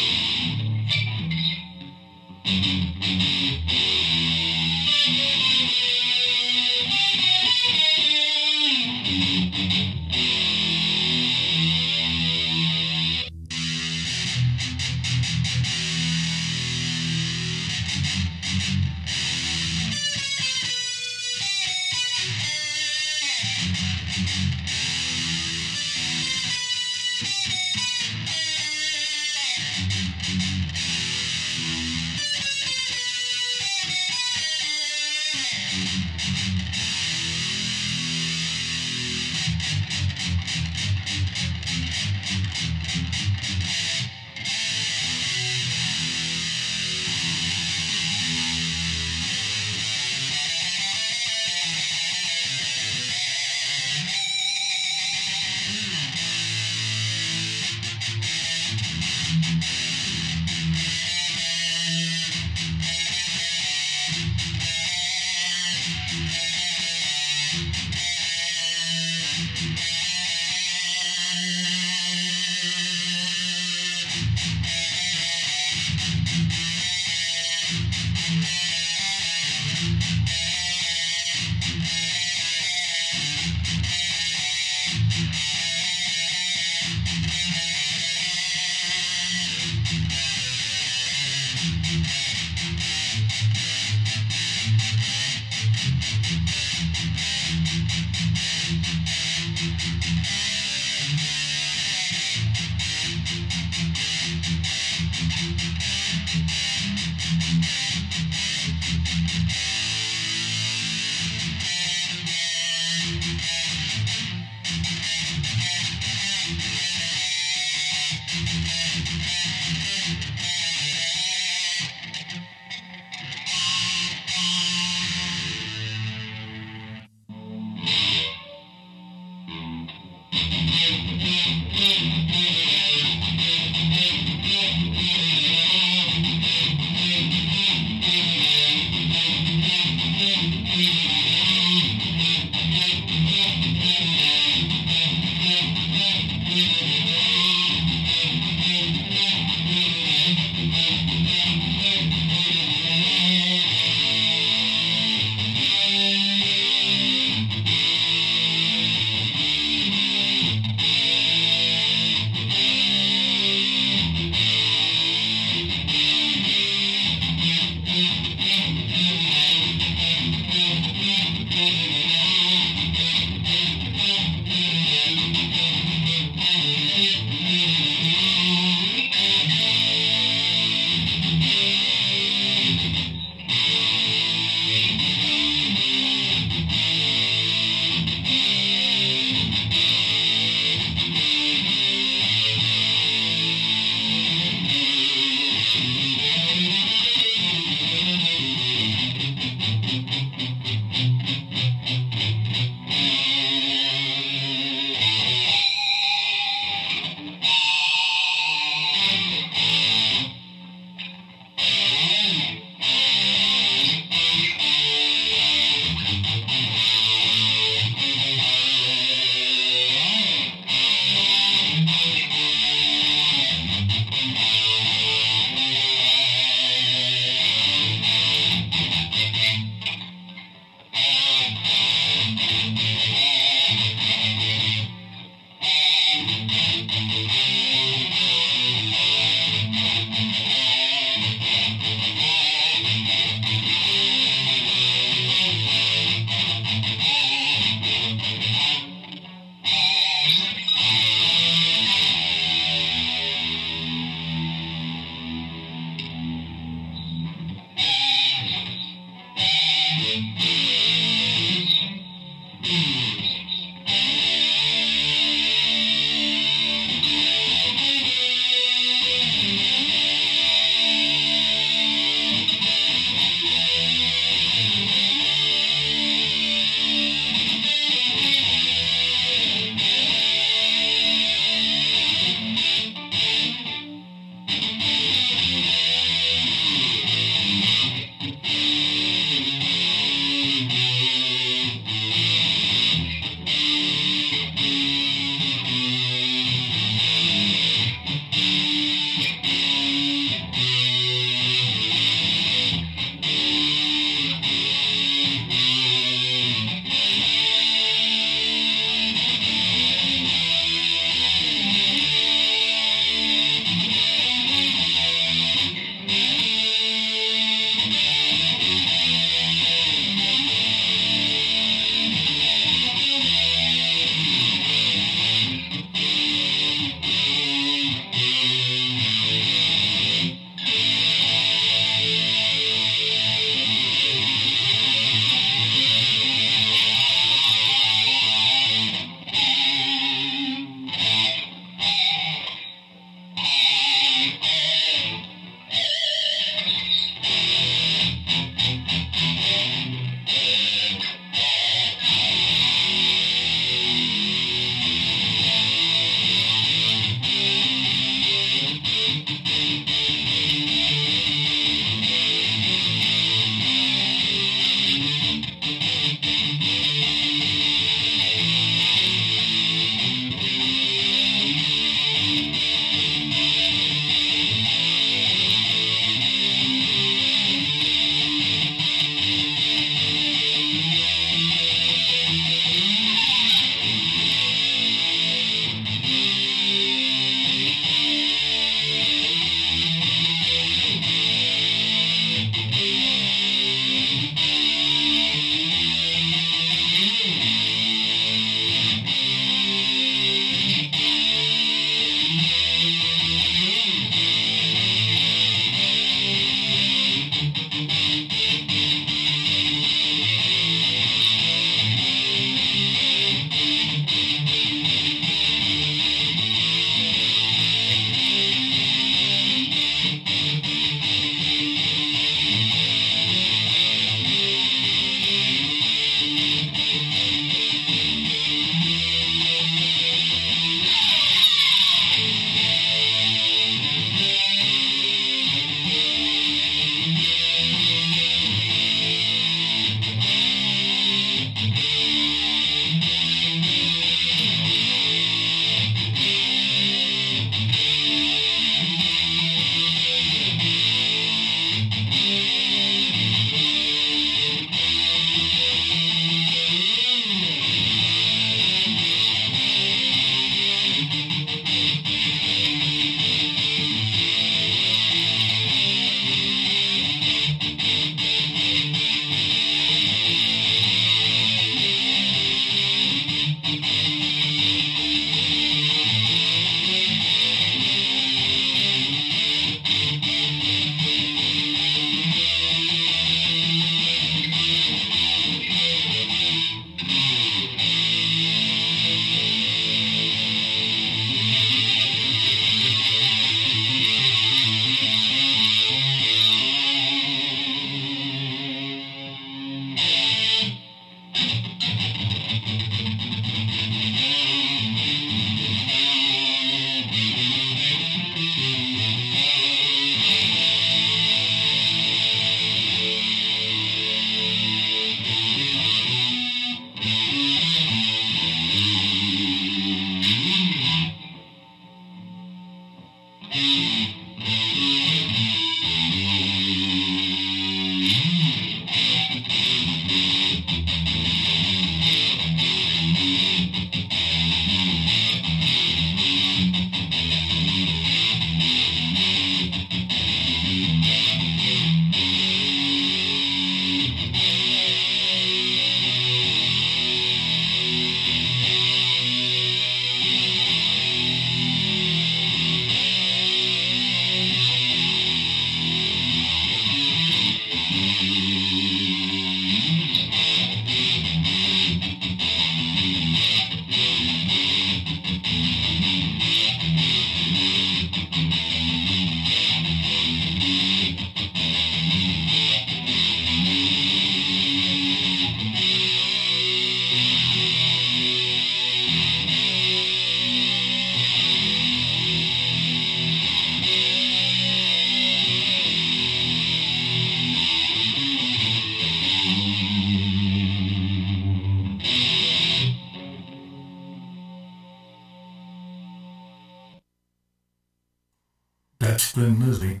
That's been Lizzie.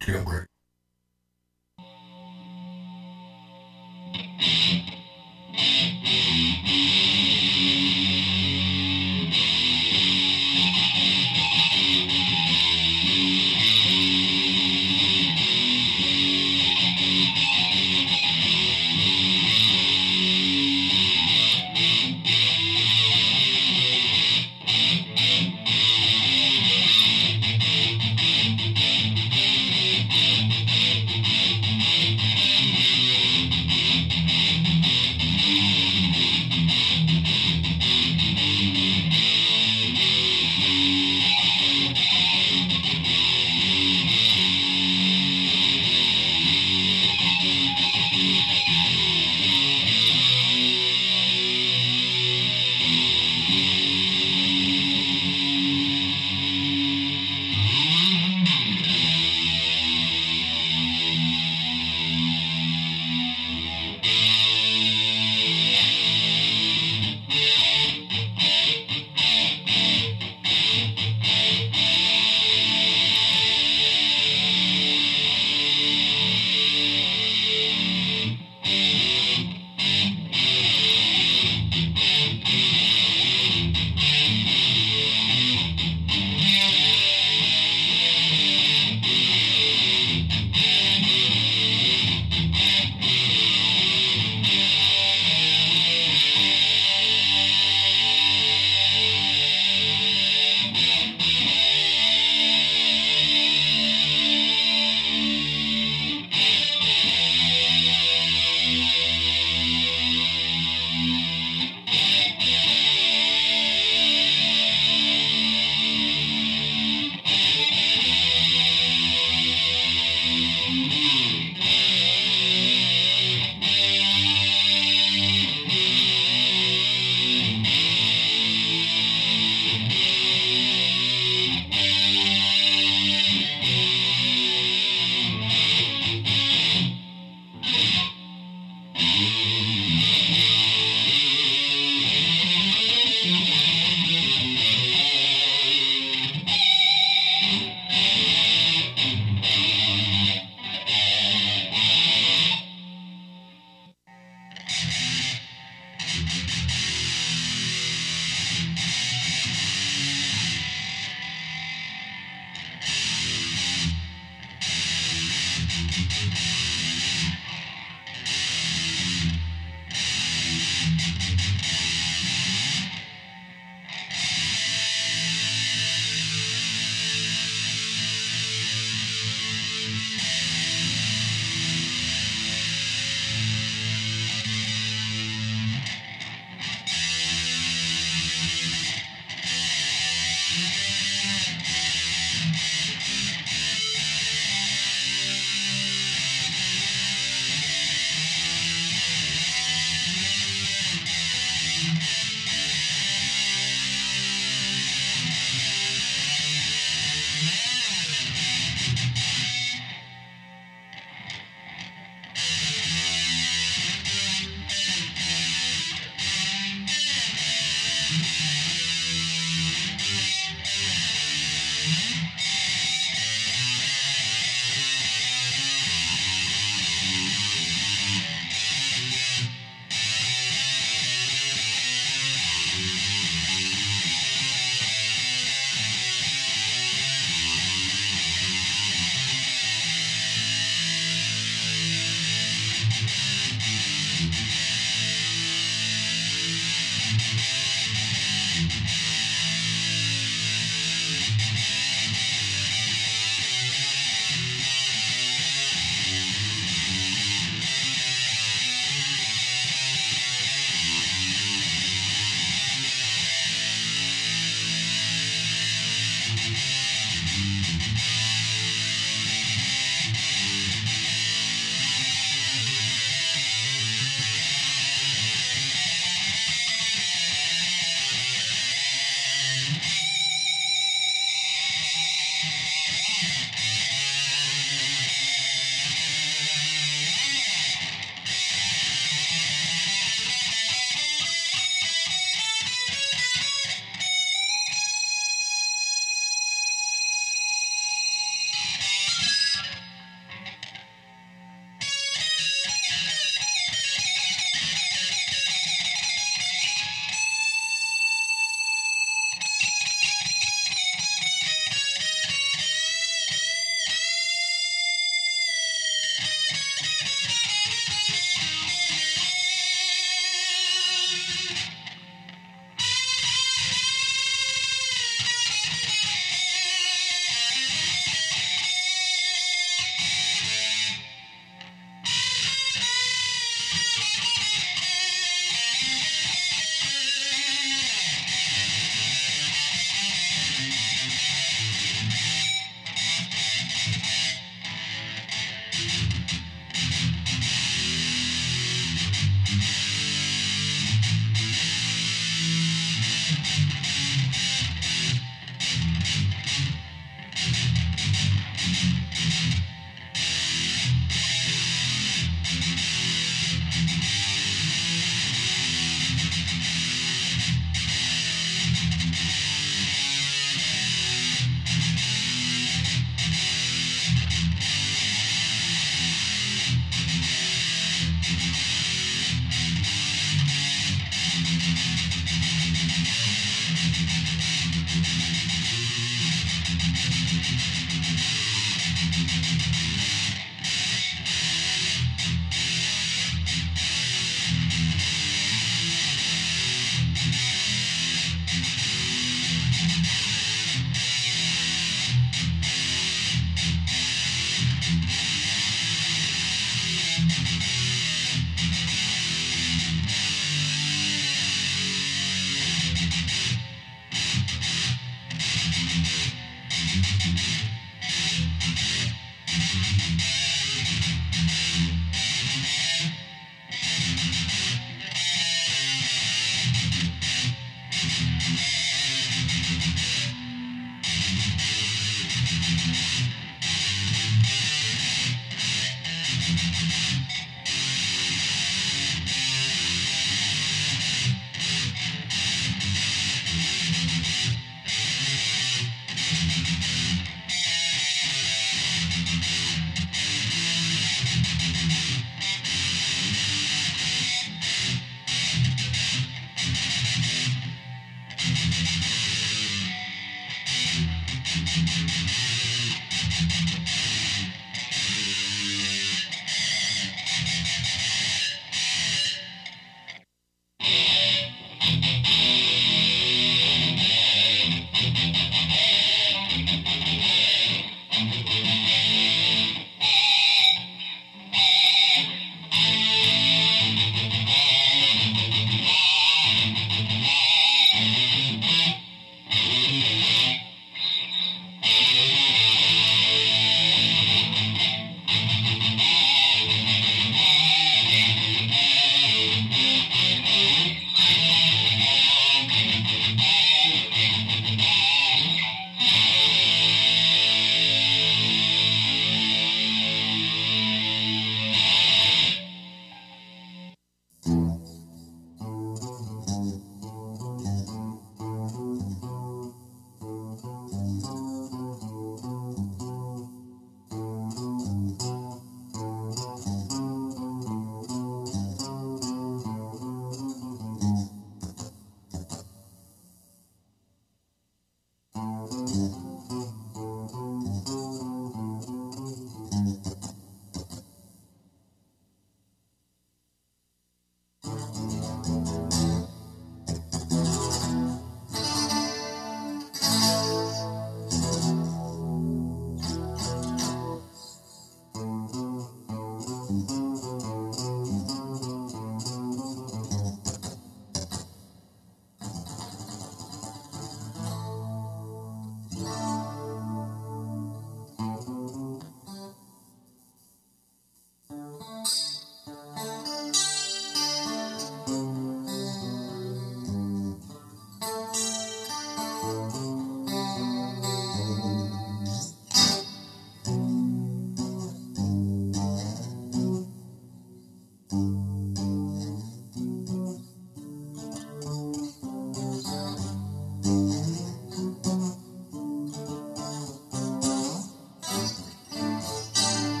Jailbreak.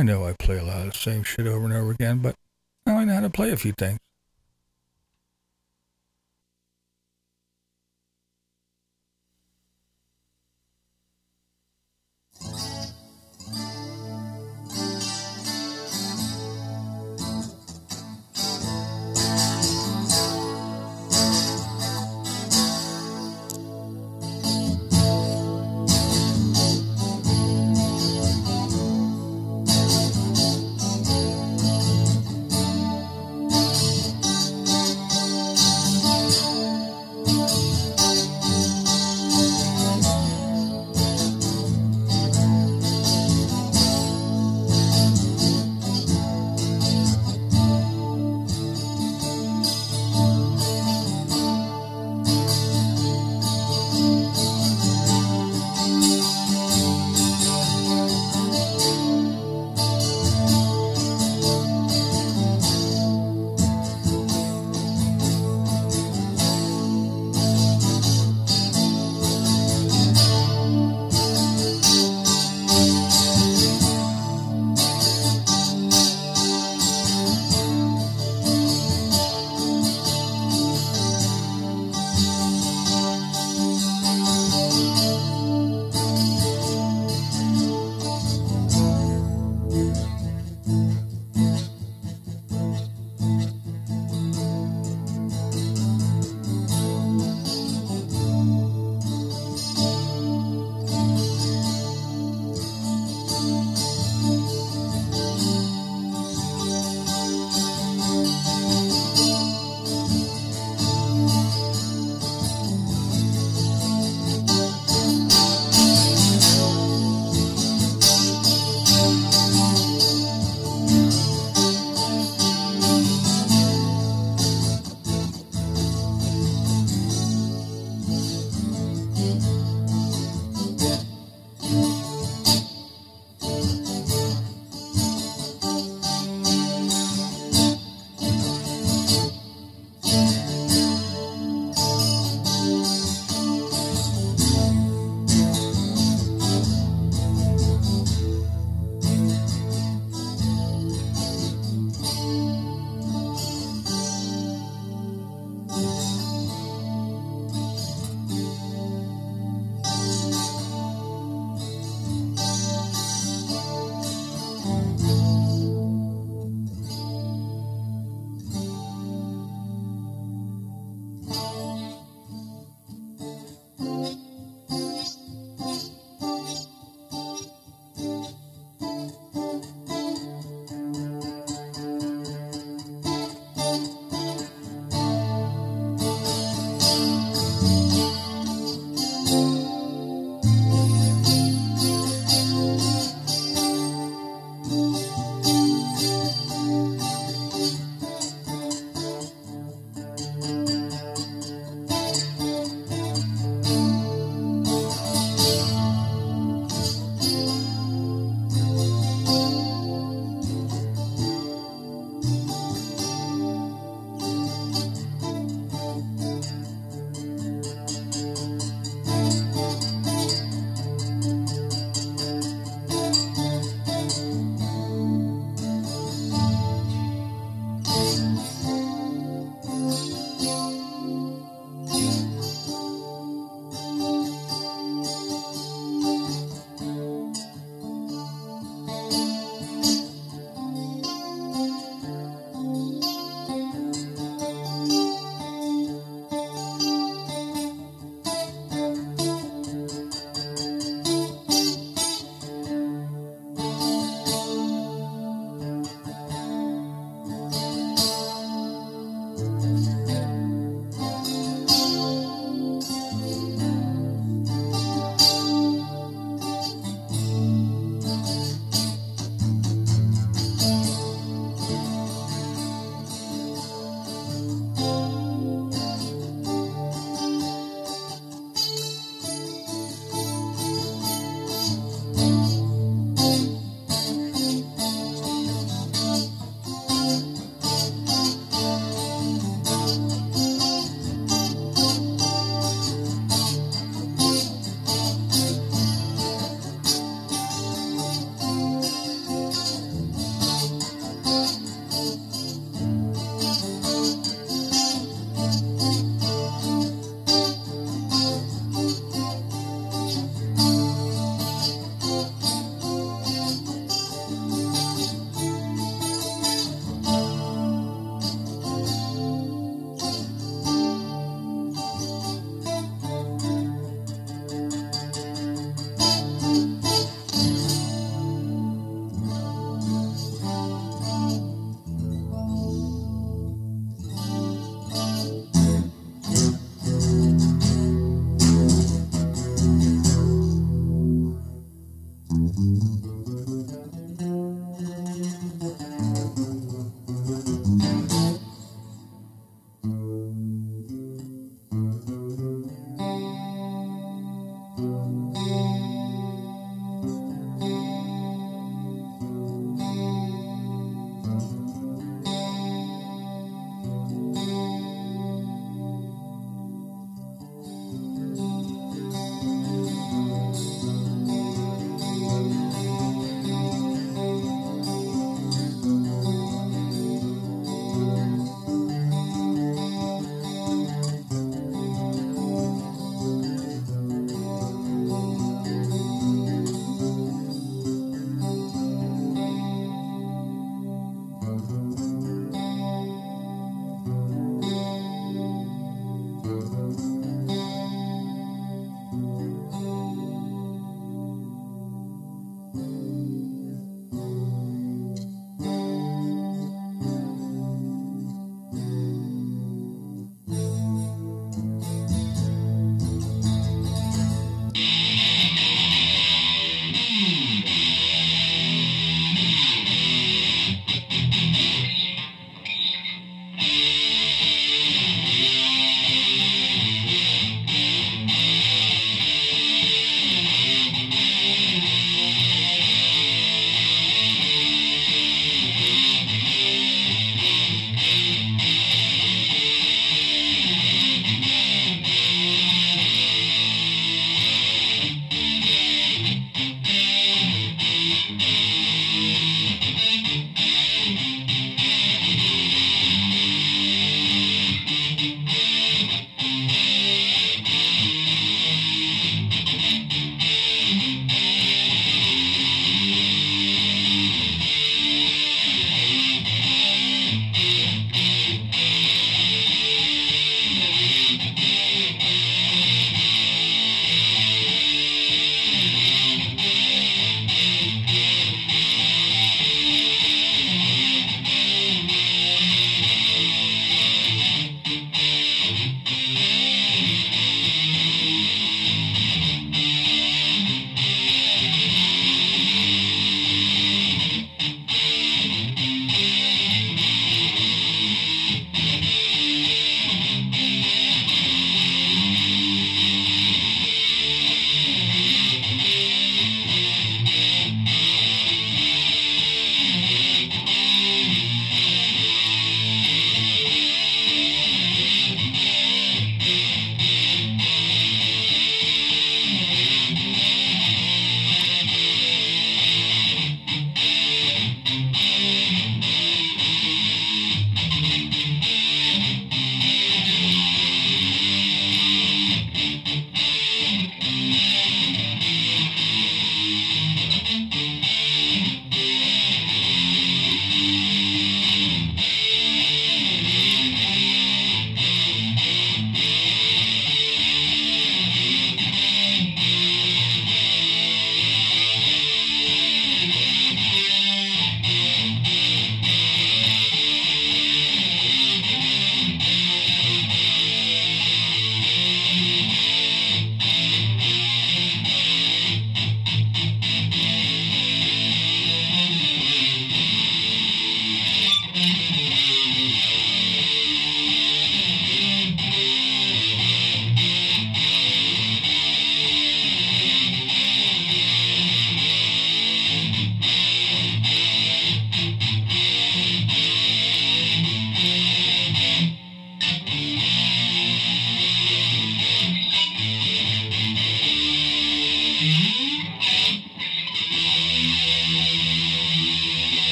I know I play a lot of the same shit over and over again, but now I know how to play a few things.